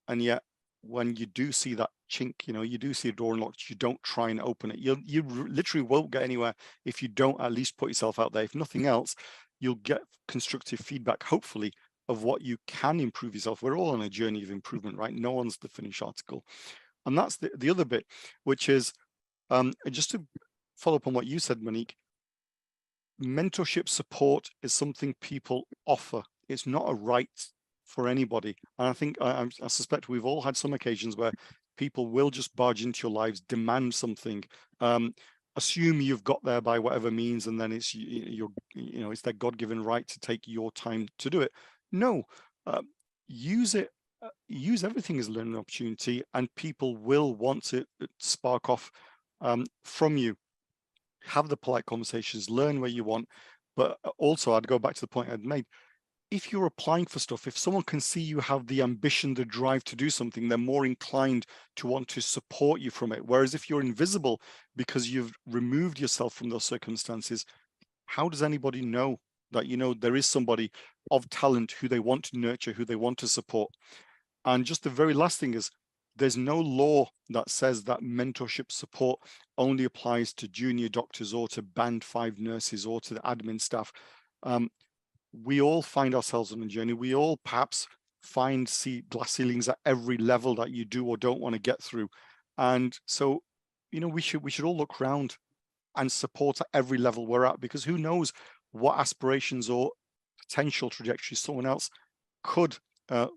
S5: And yet when you do see that chink, you do see a door unlocked, you don't try and open it. You literally won't get anywhere if you don't at least put yourself out there. If nothing else, you'll get constructive feedback, hopefully, of what you can improve yourself. We're all on a journey of improvement, right? No one's the finished article. And that's the other bit, which is just to follow up on what you said, Monique, mentorship support is something people offer. It's not a right for anybody. And I think, I suspect we've all had some occasions where people will just barge into your lives, demand something, assume you've got there by whatever means, and then it's it's their God-given right to take your time to do it. No, use it. Use everything as a learning opportunity, and people will want to spark off from you. Have the polite conversations, learn where you want. But also, I'd go back to the point I'd made. If you're applying for stuff, if someone can see you have the ambition, the drive to do something, they're more inclined to want to support you from it. Whereas if you're invisible because you've removed yourself from those circumstances, how does anybody know that, there is somebody of talent who they want to nurture, who they want to support? And just the very last thing is, there's no law that says that mentorship support only applies to junior doctors or to band 5 nurses or to the admin staff. We all find ourselves on a journey. We all perhaps see glass ceilings at every level that you do or don't want to get through. And so, we should all look around and support at every level we're at, because who knows what aspirations or potential trajectory someone else could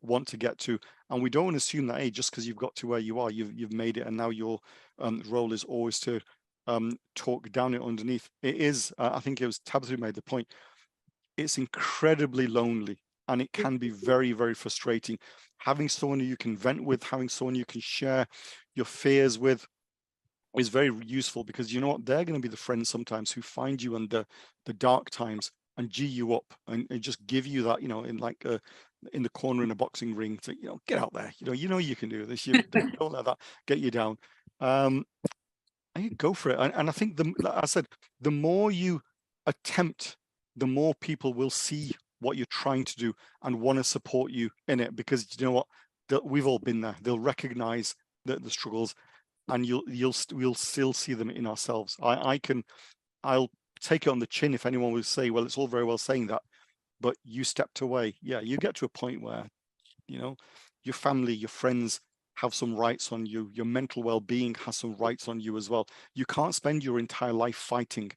S5: want to get to. And we don't assume that, hey, just because you've got to where you are, you've made it, and now your role is always to talk down it underneath. It is, I think it was Tabitha who made the point, it's incredibly lonely, and it can be very, very frustrating. Having someone who you can vent with, having someone you can share your fears with is very useful, because you know what, they're going to be the friends sometimes who find you under the dark times and G you up and just give you that, in the corner in a boxing ring to, get out there, you can do this. You don't let that get you down. And you go for it. And I think, like I said, the more you attempt, the more people will see what you're trying to do and want to support you in it, because you know what, we've all been there. They'll recognize the struggles, and we'll still see them in ourselves. I'll take it on the chin if anyone would say, well, it's all very well saying that, but you stepped away. Yeah, you get to a point where, your family, your friends have some rights on you. Your mental well-being has some rights on you as well. You can't spend your entire life fighting.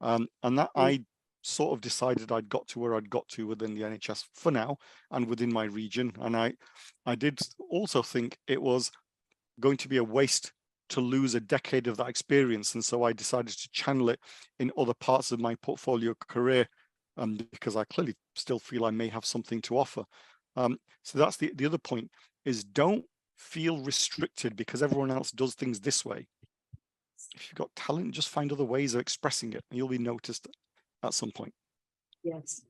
S5: And that I sort of decided I'd got to where I'd got to within the NHS for now and within my region. And I did also think it was going to be a waste to lose a decade of that experience. And so I decided to channel it in other parts of my portfolio career, because I clearly still feel I may have something to offer. So that's the other point, is don't feel restricted because everyone else does things this way. If you've got talent, just find other ways of expressing it, and you'll be noticed at some point.
S1: Yes,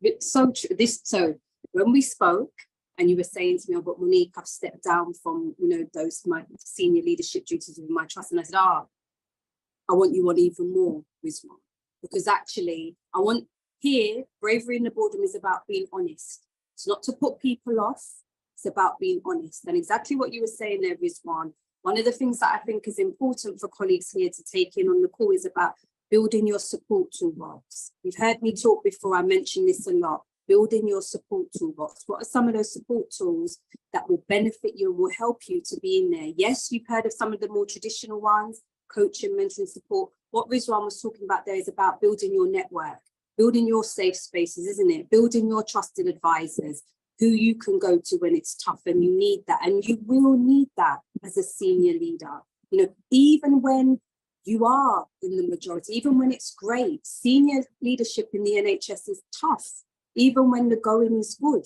S1: it's so true. So when we spoke, and you were saying to me, oh, but Monique, I've stepped down from, those my senior leadership duties with my trust. And I said, I want you on even more, Rizwan, because actually I want here, Bravery in the Boardroom is about being honest. It's not to put people off. It's about being honest. And exactly what you were saying there, Rizwan, one of the things that I think is important for colleagues here to take in on the call is about building your support toolbox. You've heard me talk before, I mention this a lot. Building your support toolbox. What are some of those support tools that will benefit you and will help you to be in there? Yes, you've heard of some of the more traditional ones, coaching, mentoring, support. What Rizwan was talking about there is about building your network, building your safe spaces, isn't it? Building your trusted advisors, who you can go to when it's tough, and you need that. And you will need that as a senior leader. Even when you are in the majority, even when it's great, senior leadership in the NHS is tough. Even when the going is good.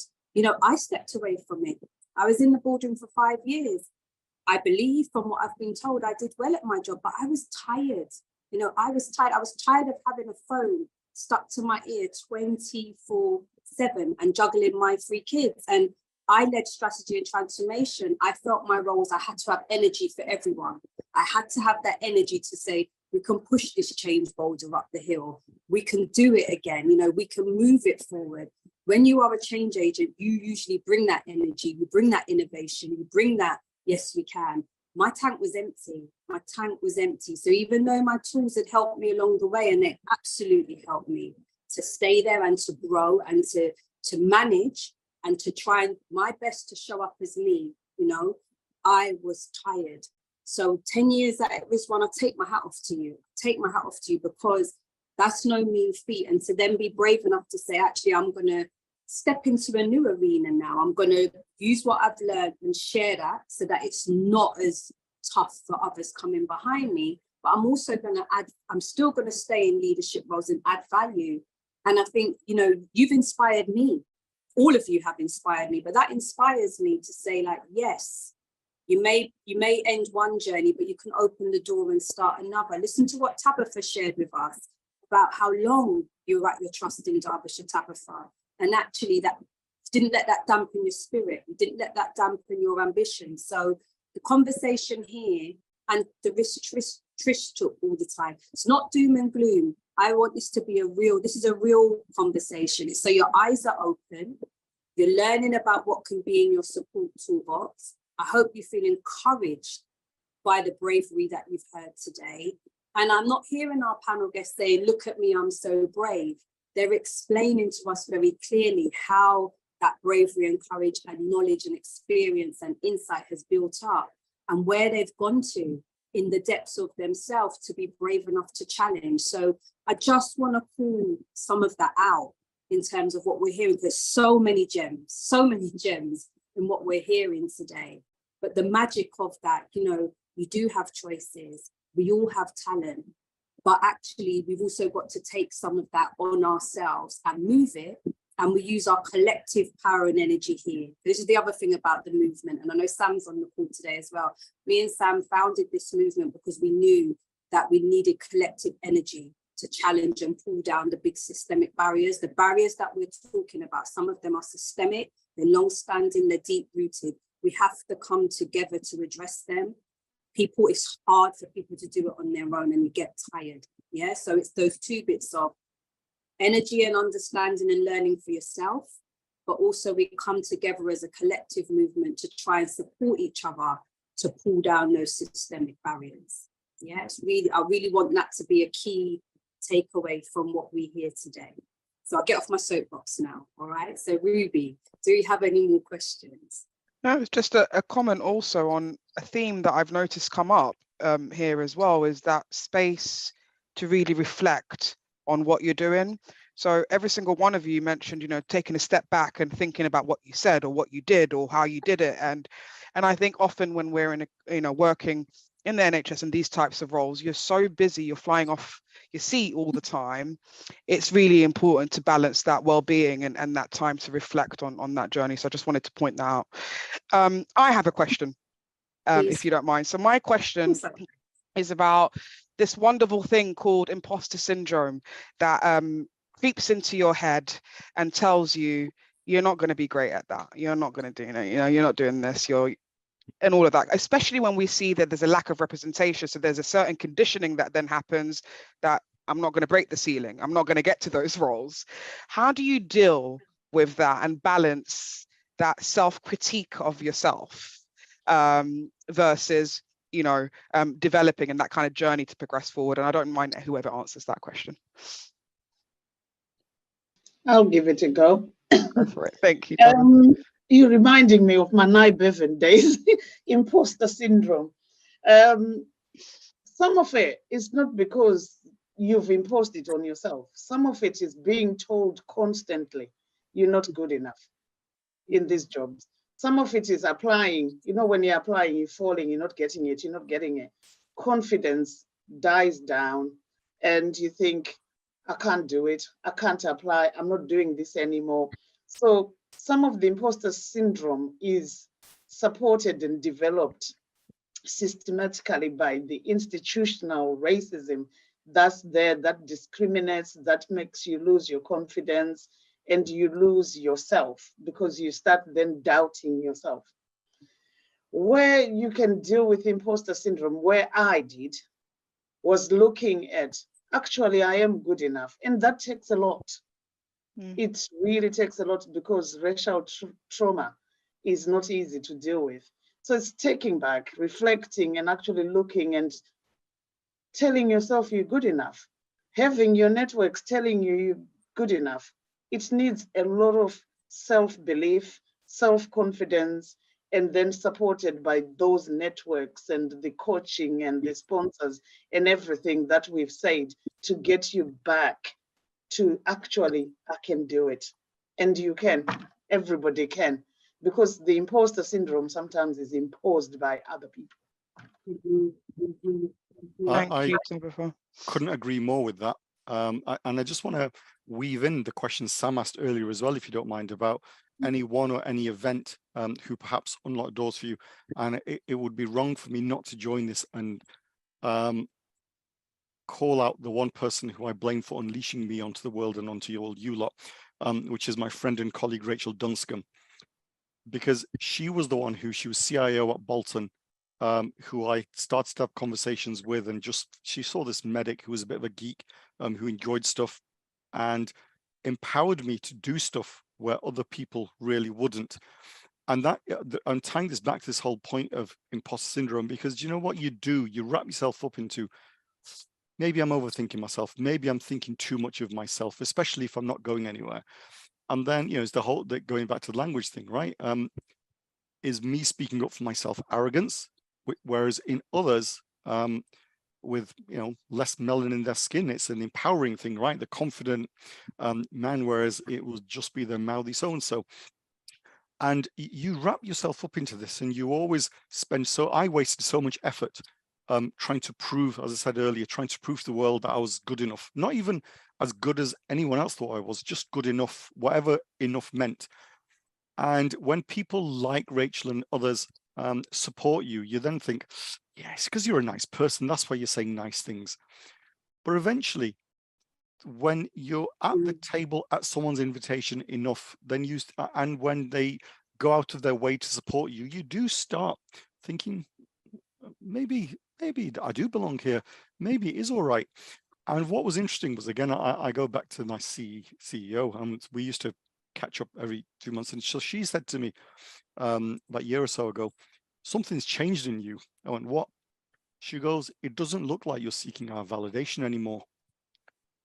S1: I stepped away from it. I was in the boardroom for 5 years. I believe, from what I've been told, I did well at my job, but I was tired. I was tired. I was tired of having a phone stuck to my ear 24/7 and juggling my 3 kids. And I led strategy and transformation. I felt my roles, I had to have energy for everyone. I had to have that energy to say, we can push this change boulder up the hill. We can do it again. You know, we can move it forward. When you are a change agent, you usually bring that energy, you bring that innovation, you bring that, yes, we can. My tank was empty. My tank was empty. So even though my tools had helped me along the way, and they absolutely helped me to stay there and to grow and to manage and to try and my best to show up as me, you know, I was tired. So 10 years at Rizwan, I take my hat off to you. Take my hat off to you, because that's no mean feat. And to then be brave enough to say, actually, I'm going to step into a new arena now. I'm going to use what I've learned and share that so that it's not as tough for others coming behind me. But I'm also going to I'm still going to stay in leadership roles and add value. And I think, you know, you've inspired me. All of you have inspired me, but that inspires me to say, like, yes, you may end one journey, but you can open the door and start another. Listen to what Tabitha shared with us about how long you were at your trust in Derbyshire, Tabitha. And actually that didn't let that dampen your spirit. You didn't let that dampen your ambition. So the conversation here and the risk Trish took all the time, it's not doom and gloom. I want this to be this is a real conversation. So your eyes are open. You're learning about what can be in your support toolbox. I hope you feel encouraged by the bravery that you've heard today. And I'm not hearing our panel guests saying, look at me, I'm so brave. They're explaining to us very clearly how that bravery and courage and knowledge and experience and insight has built up and where they've gone to in the depths of themselves to be brave enough to challenge. So I just want to pull some of that out in terms of what we're hearing. There's so many gems in what we're hearing today. But the magic of that, you know, you do have choices. We all have talent. But actually, we've also got to take some of that on ourselves and move it. And we use our collective power and energy here. This is the other thing about the movement. And I know Sam's on the call today as well. Me and Sam founded this movement because we knew that we needed collective energy to challenge and pull down the big systemic barriers. The barriers that we're talking about, some of them are systemic, they're long-standing, they're deep-rooted. We have to come together to address them. It's hard for people to do it on their own and you get tired. Yeah, so it's those two bits of energy and understanding and learning for yourself, but also we come together as a collective movement to try and support each other to pull down those systemic barriers. Yeah, I really want that to be a key takeaway from what we hear today. So I'll get off my soapbox now. All right. So Ruby, do you have any more questions?
S6: No, it's just a comment also on a theme that I've noticed come up here as well, is that space to really reflect on what you're doing. So every single one of you mentioned, you know, taking a step back and thinking about what you said or what you did or how you did it. And I think often when we're in working in the NHS in these types of roles, you're so busy, you're flying off your seat all the time. It's really important to balance that well-being and that time to reflect on that journey. So I just wanted to point that out. I have a question, if you don't mind. So my question is about this wonderful thing called imposter syndrome that creeps into your head and tells you you're not going to be great at that. You're not going to do it. You know, you're not doing this. And all of that, especially when we see that there's a lack of representation. So there's a certain conditioning that then happens that I'm not going to break the ceiling. I'm not going to get to those roles. How do you deal with that and balance that self-critique of yourself versus, you know, developing and that kind of journey to progress forward? And I don't mind whoever answers that question.
S4: I'll give it a go.
S6: Go for it. Thank you.
S4: You're reminding me of my Bevan days, imposter syndrome. Some of it is not because you've imposed it on yourself. Some of it is being told constantly, you're not good enough in these jobs. Some of it is applying. You know, when you're applying, you're falling, you're not getting it, you're not getting it. Confidence dies down and you think, I can't do it, I can't apply, I'm not doing this anymore. So some of the imposter syndrome is supported and developed systematically by the institutional racism that's there, that discriminates, that makes you lose your confidence and you lose yourself because you start then doubting yourself. Where you can deal with imposter syndrome, where I did, was looking at, actually, I am good enough. And that takes a lot. It really takes a lot, because racial trauma is not easy to deal with. So it's taking back, reflecting, and actually looking and telling yourself you're good enough. Having your networks telling you you're good enough. It needs a lot of self-belief, self-confidence, and then supported by those networks and the coaching and the sponsors and everything that we've said to get you back to actually, I can do it. And you can, everybody can, because the imposter syndrome sometimes is imposed by other people.
S6: Thank you, Tabitha.
S5: Couldn't agree more with that. And I just want to weave in the question Sam asked earlier as well, if you don't mind, about anyone or any event who perhaps unlocked doors for you. And it would be wrong for me not to join this and call out the one person who I blame for unleashing me onto the world and onto you lot, which is my friend and colleague Rachel Dunscombe, because she was the one she was CIO at Bolton, who I started to have conversations with, and she saw this medic who was a bit of a geek, who enjoyed stuff and empowered me to do stuff where other people really wouldn't. And that I'm tying this back to this whole point of imposter syndrome, because you know what you do? You wrap yourself up into, maybe I'm overthinking myself, maybe I'm thinking too much of myself, especially if I'm not going anywhere. And then, it's the whole, going back to the language thing, right? Is me speaking up for myself arrogance? Whereas in others, with less melanin in their skin, it's an empowering thing, right? The confident man, whereas it will just be the mouthy so-and-so. And you wrap yourself up into this, and you always spend, I wasted so much effort trying to prove, as I said earlier, trying to prove to the world that I was good enough. Not even as good as anyone else thought I was, just good enough, whatever enough meant. And when people like Rachel and others support you, you then think, yeah, it's because you're a nice person. That's why you're saying nice things. But eventually, when you're at the table at someone's invitation enough, then and when they go out of their way to support you, you do start thinking, maybe I do belong here. Maybe it is all right. And what was interesting was, again, I go back to my CEO. We used to catch up every 2 months, and so she said to me about a year or so ago, something's changed in you. I went, what? She goes, it doesn't look like you're seeking our validation anymore.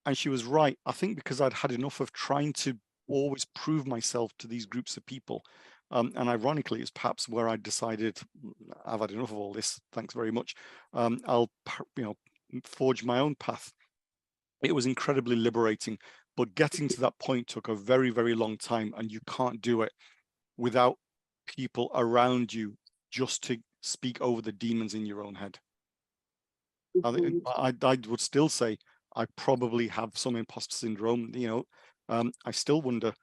S5: And she was right. I think because I'd had enough of trying to always prove myself to these groups of people. And ironically, it's perhaps where I decided, I've had enough of all this. Thanks very much. I'll, forge my own path. It was incredibly liberating, but getting to that point took a very, very long time, and you can't do it without people around you just to speak over the demons in your own head. I would still say I probably have some imposter syndrome. I still wonder,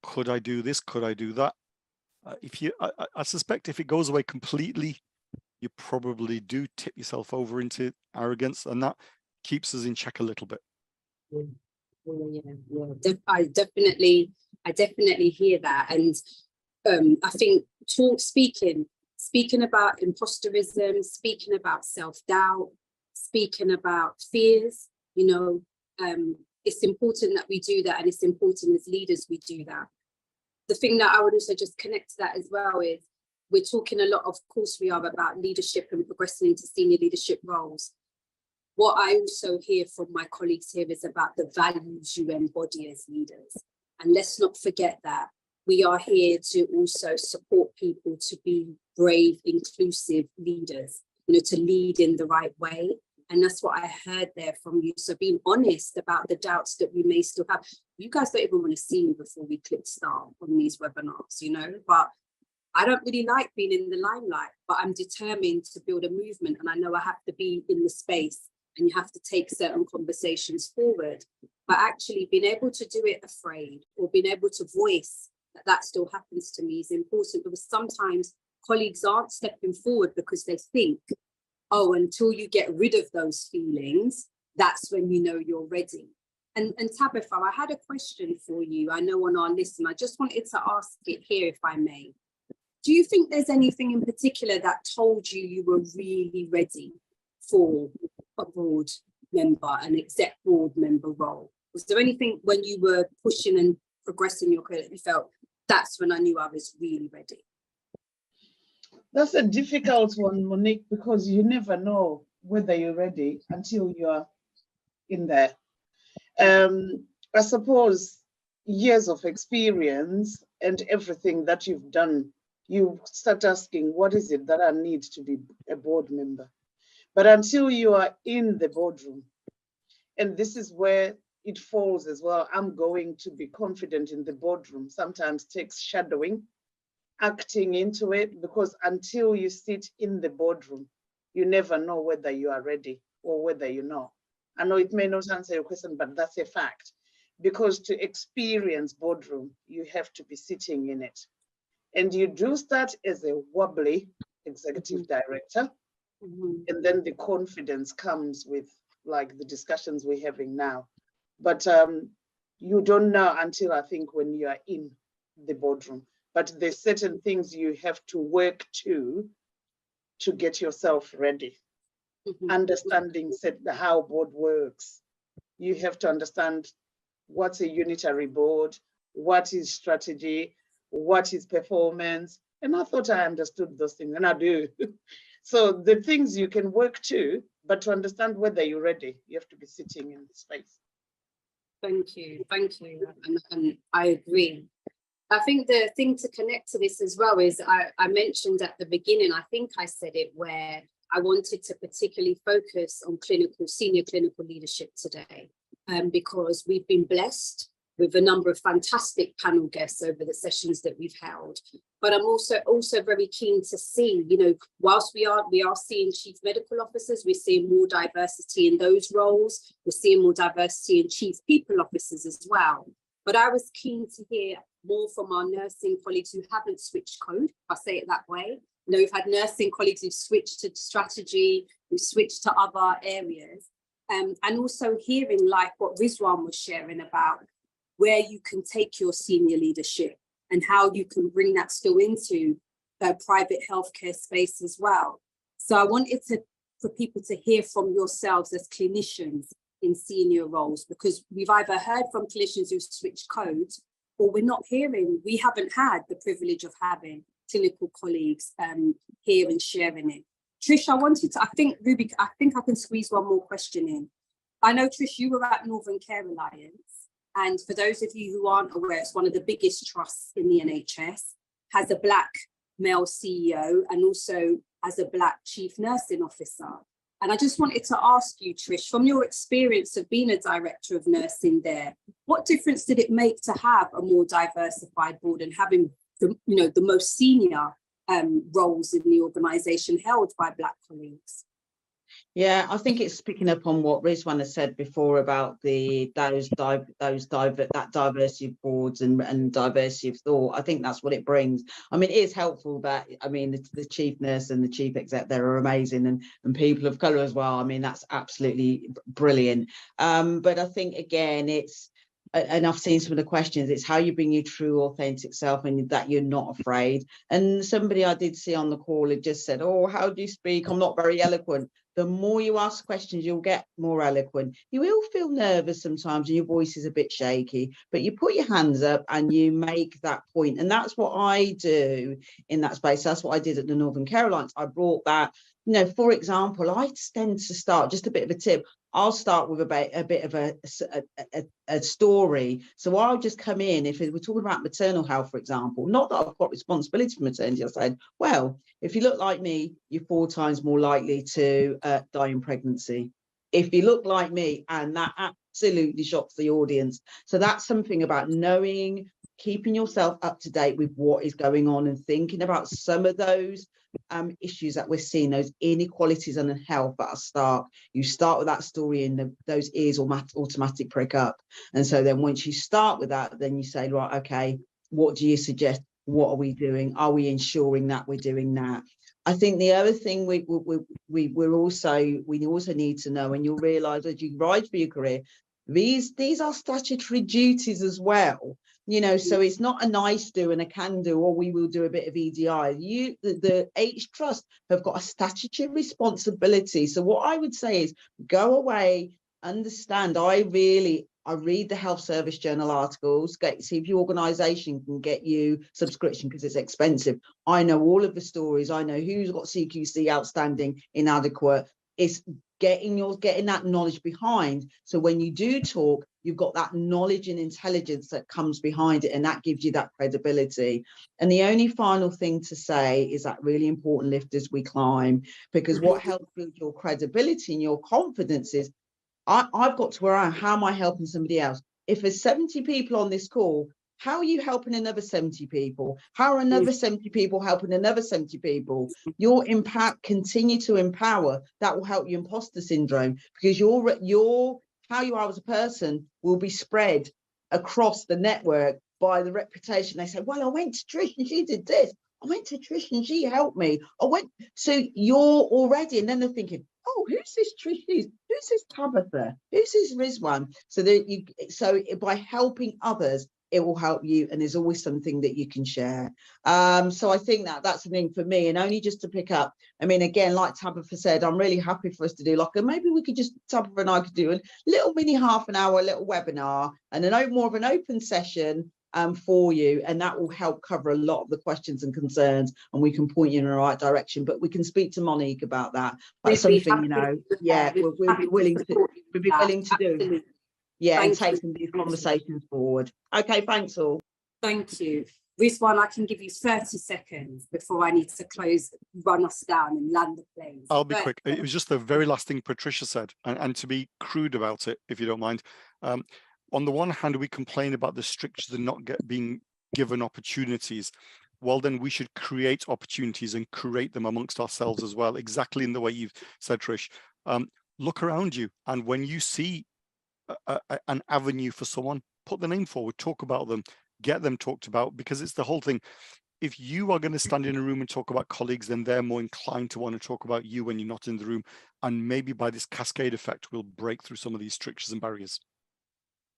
S5: could I do this? Could I do that? I suspect if it goes away completely, you probably do tip yourself over into arrogance, and that keeps us in check a little bit.
S1: Yeah. I definitely hear that, and I think speaking about imposterism, speaking about self-doubt, speaking about fears, it's important that we do that, and it's important as leaders we do that. The thing that I would also just connect to that as well is, we're talking a lot, of course we are, about leadership and progressing into senior leadership roles. What I also hear from my colleagues here is about the values you embody as leaders. And let's not forget that we are here to also support people to be brave, inclusive leaders, to lead in the right way. And that's what I heard there from you. So being honest about the doubts that we may still have. You guys don't even want to see me before we click start on these webinars, but I don't really like being in the limelight, but I'm determined to build a movement. And I know I have to be in the space, and you have to take certain conversations forward. But actually being able to do it afraid, or being able to voice that still happens to me, is important, because sometimes colleagues aren't stepping forward because they think, oh, until you get rid of those feelings, that's when you're ready. And Tabitha, I had a question for you. I know on our list, and I just wanted to ask it here, if I may. Do you think there's anything in particular that told you were really ready for abroad member, an exec board member role? Was there anything when you were pushing and progressing your career that you felt that's when I knew I was really ready?
S4: That's a difficult one, Monique, because you never know whether you're ready until you're in there. I suppose years of experience and everything that you've done, you start asking, what is it that I need to be a board member? But until you are in the boardroom, and this is where it falls as well, I'm going to be confident in the boardroom. Sometimes takes shadowing, acting into it, because until you sit in the boardroom, you never know whether you are ready or whether you're not. I know it may not answer your question, but that's a fact. Because to experience boardroom, you have to be sitting in it. And you do start as a wobbly executive director, and then the confidence comes with like the discussions we're having now. But you don't know until I think when you are in the boardroom. But there's certain things you have to work to get yourself ready. Understanding how board works. You have to understand what's a unitary board, what is strategy, what is performance. And I thought I understood those things, and I do. So the things you can work to, but to understand whether you're ready, you have to be sitting in the space.
S1: Thank you. And I agree. I think the thing to connect to this as well is I mentioned at the beginning, I think I said it, where I wanted to particularly focus on senior clinical leadership today, because we've been blessed with a number of fantastic panel guests over the sessions that we've held. But I'm also very keen to see, whilst we are seeing chief medical officers, we're seeing more diversity in those roles. We're seeing more diversity in chief people officers as well. But I was keen to hear more from our nursing colleagues who haven't switched code, if I say it that way. We've had nursing colleagues who've switched to strategy, who've switched to other areas. And also hearing like what Rizwan was sharing about where you can take your senior leadership and how you can bring that still into the private healthcare space as well. So I wanted for people to hear from yourselves as clinicians in senior roles, because we've either heard from clinicians who've switched codes, or we haven't had the privilege of having clinical colleagues here and sharing it. Trish, I think I can squeeze one more question in. I know, Trish, you were at Northern Care Alliance. And for those of you who aren't aware, it's one of the biggest trusts in the NHS, has a Black male CEO and also has a Black chief nursing officer. And I just wanted to ask you, Trish, from your experience of being a director of nursing there, what difference did it make to have a more diversified board and having the most senior roles in the organisation held by Black colleagues?
S3: Yeah, I think it's picking up on what Rizwan has said before about that diversity of boards and diversity of thought. I think that's what it brings. I mean, it is helpful that, the chief nurse and the chief exec there are amazing, and people of colour as well. I mean, that's absolutely brilliant. But I think, again, and I've seen some of the questions, it's how you bring your true authentic self and that you're not afraid. And somebody I did see on the call had just said, oh, how do you speak? I'm not very eloquent. The more you ask questions, you'll get more eloquent. You will feel nervous sometimes and your voice is a bit shaky, but you put your hands up and you make that point. And that's what I do in that space. That's what I did at the Northern Care Alliance. I brought that, for example, I tend to start, just a bit of a tip, I'll start with a bit of a story. So I'll just come in, if we're talking about maternal health, for example, not that I've got responsibility for maternity, I said, well, if you look like me, you're 4 times more likely to die in pregnancy. If you look like me, and that absolutely shocks the audience. So that's something about knowing, keeping yourself up to date with what is going on and thinking about some of those issues that we're seeing, those inequalities and health at a start. You start with that story and those ears automatic prick up. And so then once you start with that, then you say, right, okay, what do you suggest? What are we doing? Are we ensuring that we're doing that? I think the other thing we also need to know, and you'll realise as you ride through your career, these are statutory duties as well. You know, so it's not a nice do and a can do, or we will do a bit of EDI. The H Trust have got a statutory responsibility. So what I would say is go away, understand. I read the health service journal articles, see if your organisation can get you subscription because it's expensive. I know all of the stories. I know who's got CQC outstanding, inadequate. It's getting that knowledge behind. So when you do talk, you've got that knowledge and intelligence that comes behind it, and that gives you that credibility. And the only final thing to say is that really important lift as we climb, because what helps build your credibility and your confidence is I've got to where I am. How am I helping somebody else? If there's 70 people on this call, how are you helping another 70 people? How are another 70 people helping another 70 people? Your impact, continue to empower. That will help your imposter syndrome, because your how you are as a person will be spread across the network by the reputation. They say, well, I went to Trish and she did this. I went to Trish and she helped me. So you're already, and then they're thinking, oh, who's this Trish? Who's this Tabitha? Who's this Rizwan? So by helping others, it will help you, and there's always something that you can share. So I think that's the thing for me. And only just to pick up, I mean, again, like Tabitha said, I'm really happy for us to do maybe we could just, Tabitha and I could do a little mini half an hour, little webinar, and more of an open session for you, and that will help cover a lot of the questions and concerns, and we can point you in the right direction. But we can speak to Monique about that. That's something, you know, we'll be willing to do. Yeah, and take some of these conversations forward. Okay, thanks all.
S1: Thank you. Rizwan, I can give you 30 seconds before I need to run us down and land the plane.
S5: I'll be quick. It was just the very last thing Patricia said, and to be crude about it, if you don't mind. On the one hand, we complain about the strictures and not being given opportunities. Well, then we should create opportunities and create them amongst ourselves as well, exactly in the way you've said, Trish. Look around you, and when you see an avenue for someone, put the name forward, talk about them, get them talked about, because it's the whole thing. If you are going to stand in a room and talk about colleagues, then they're more inclined to want to talk about you when you're not in the room. And maybe by this cascade effect, we'll break through some of these strictures and barriers.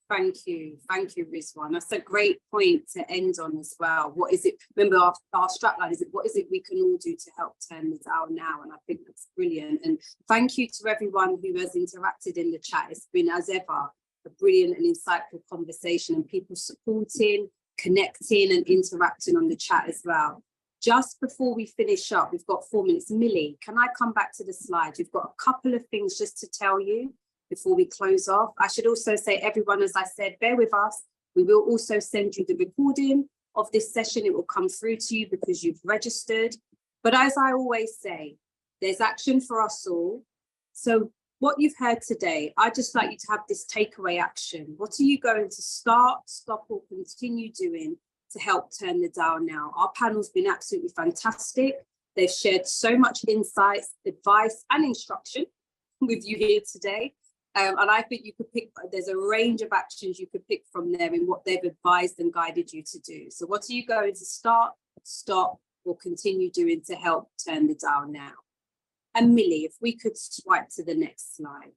S1: Thank you, Rizwan. That's a great point to end on as well. What is it? Remember, our strapline is what is it we can all do to help turn this out now? And I think that's brilliant. And thank you to everyone who has interacted in the chat. It's been, as ever, a brilliant and insightful conversation, and people supporting, connecting, and interacting on the chat as well. Just before we finish up, we've got 4 minutes. Millie, can I come back to the slides? We've got a couple of things just to tell you before we close off. I should also say, everyone, as I said, bear with us. We will also send you the recording of this session. It will come through to you because you've registered. But as I always say, there's action for us all. So what you've heard today, I'd just like you to have this takeaway action. What are you going to start, stop, or continue doing to help turn the dial now? Our panel's been absolutely fantastic. They've shared so much insights, advice, and instruction with you here today. And I think you could pick, there's a range of actions you could pick from there in what they've advised and guided you to do. So what are you going to start, stop, or continue doing to help turn the dial now? And Millie, if we could swipe to the next slide.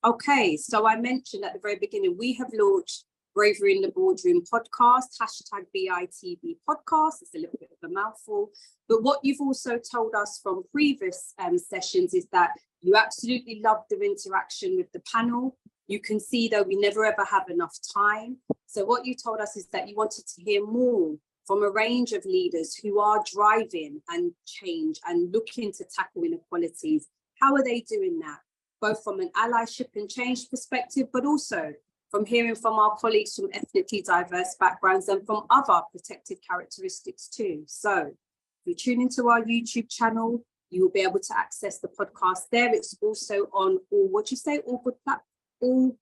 S1: Okay, so I mentioned at the very beginning, we have launched Bravery in the Boardroom podcast, #BITB podcast. It's a little bit of a mouthful. But what you've also told us from previous sessions is that you absolutely love the interaction with the panel. You can see, though, we never ever have enough time. So what you told us is that you wanted to hear more from a range of leaders who are driving and change and looking to tackle inequalities. How are they doing that? Both from an allyship and change perspective, but also from hearing from our colleagues from ethnically diverse backgrounds and from other protected characteristics too. So if you tune into our YouTube channel, you will be able to access the podcast there. It's also on all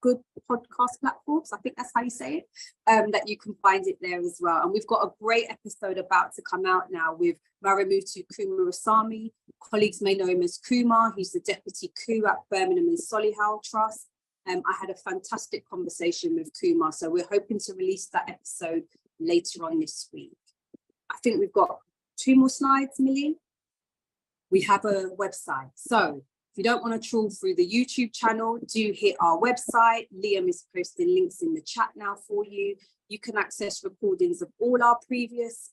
S1: good podcast platforms. I think that's how you say it, that you can find it there as well. And we've got a great episode about to come out now with Maramutu Kumarasamy. Colleagues may know him as Kumar. He's the Deputy Coup at Birmingham and Solihull Trust. I had a fantastic conversation with Kumar, so we're hoping to release that episode later on this week. I think we've got 2 more slides, Millie. We have a website. So If you don't want to trawl through the YouTube channel, do hit our website. Liam is posting links in the chat now for you. You can access recordings of all our previous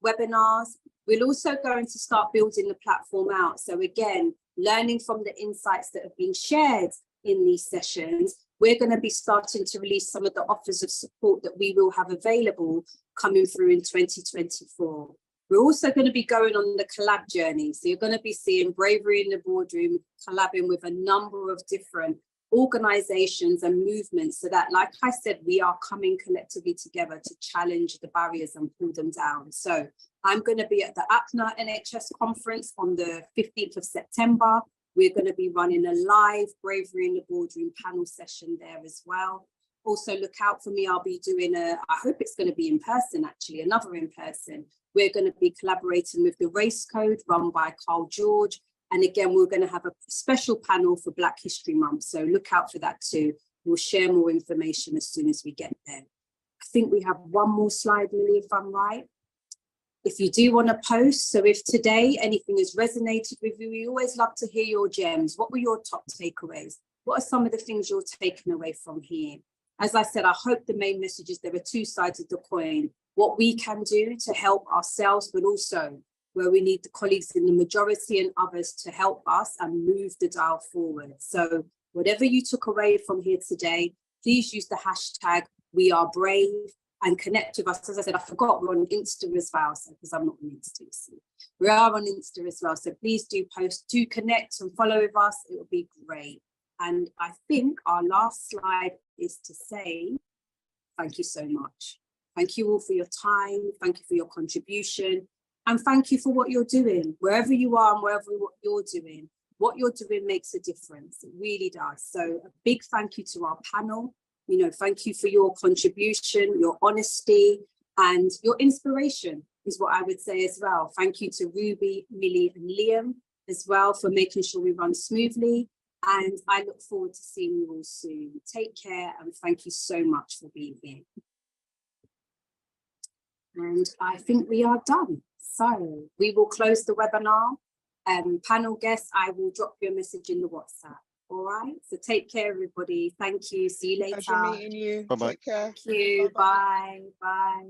S1: webinars. We're also going to start building the platform out. So again, learning from the insights that have been shared in these sessions, we're going to be starting to release some of the offers of support that we will have available coming through in 2024. We're also going to be going on the collab journey. So you're going to be seeing Bravery in the Boardroom collabing with a number of different organizations and movements, so that, like I said, we are coming collectively together to challenge the barriers and pull them down. So I'm going to be at the APNA NHS conference on the 15th of September. We're going to be running a live Bravery in the Boardroom panel session there as well. Also look out for me. I'll be doing I hope it's going to be in person, actually, another in person. We're going to be collaborating with the Race Code run by Carl George. And again, we're going to have a special panel for Black History Month. So look out for that too. We'll share more information as soon as we get there. I think we have one more slide, Millie, if I'm right. If you do want to post, so if today anything has resonated with you, we always love to hear your gems. What were your top takeaways? What are some of the things you're taking away from here? As I said, I hope the main message is there are two sides of the coin. What we can do to help ourselves, but also where we need the colleagues in the majority and others to help us and move the dial forward. So whatever you took away from here today, please use the hashtag #WeAreBrave and connect with us. As I said, I forgot we're on Insta as well, so because I'm not on Insta, so we are on Insta as well. So please do post, do connect and follow with us. It will be great. And I think our last slide is to say thank you so much. Thank you all for your time. Thank you for your contribution. And thank you for what you're doing, wherever you are and wherever you're doing. What you're doing makes a difference. It really does. So a big thank you to our panel. You know, thank you for your contribution, your honesty, and your inspiration is what I would say as well. Thank you to Ruby, Millie, and Liam as well for making sure we run smoothly. And I look forward to seeing you all soon. Take care, and thank you so much for being here. And I think we are done. So we will close the webinar. Panel guests, I will drop you a message in the WhatsApp. All right. So take care, everybody. Thank you. See you later.
S6: Pleasure meeting you.
S5: Bye-bye.
S6: Take care.
S1: Thank you.
S6: Bye-bye.
S1: Bye. Bye.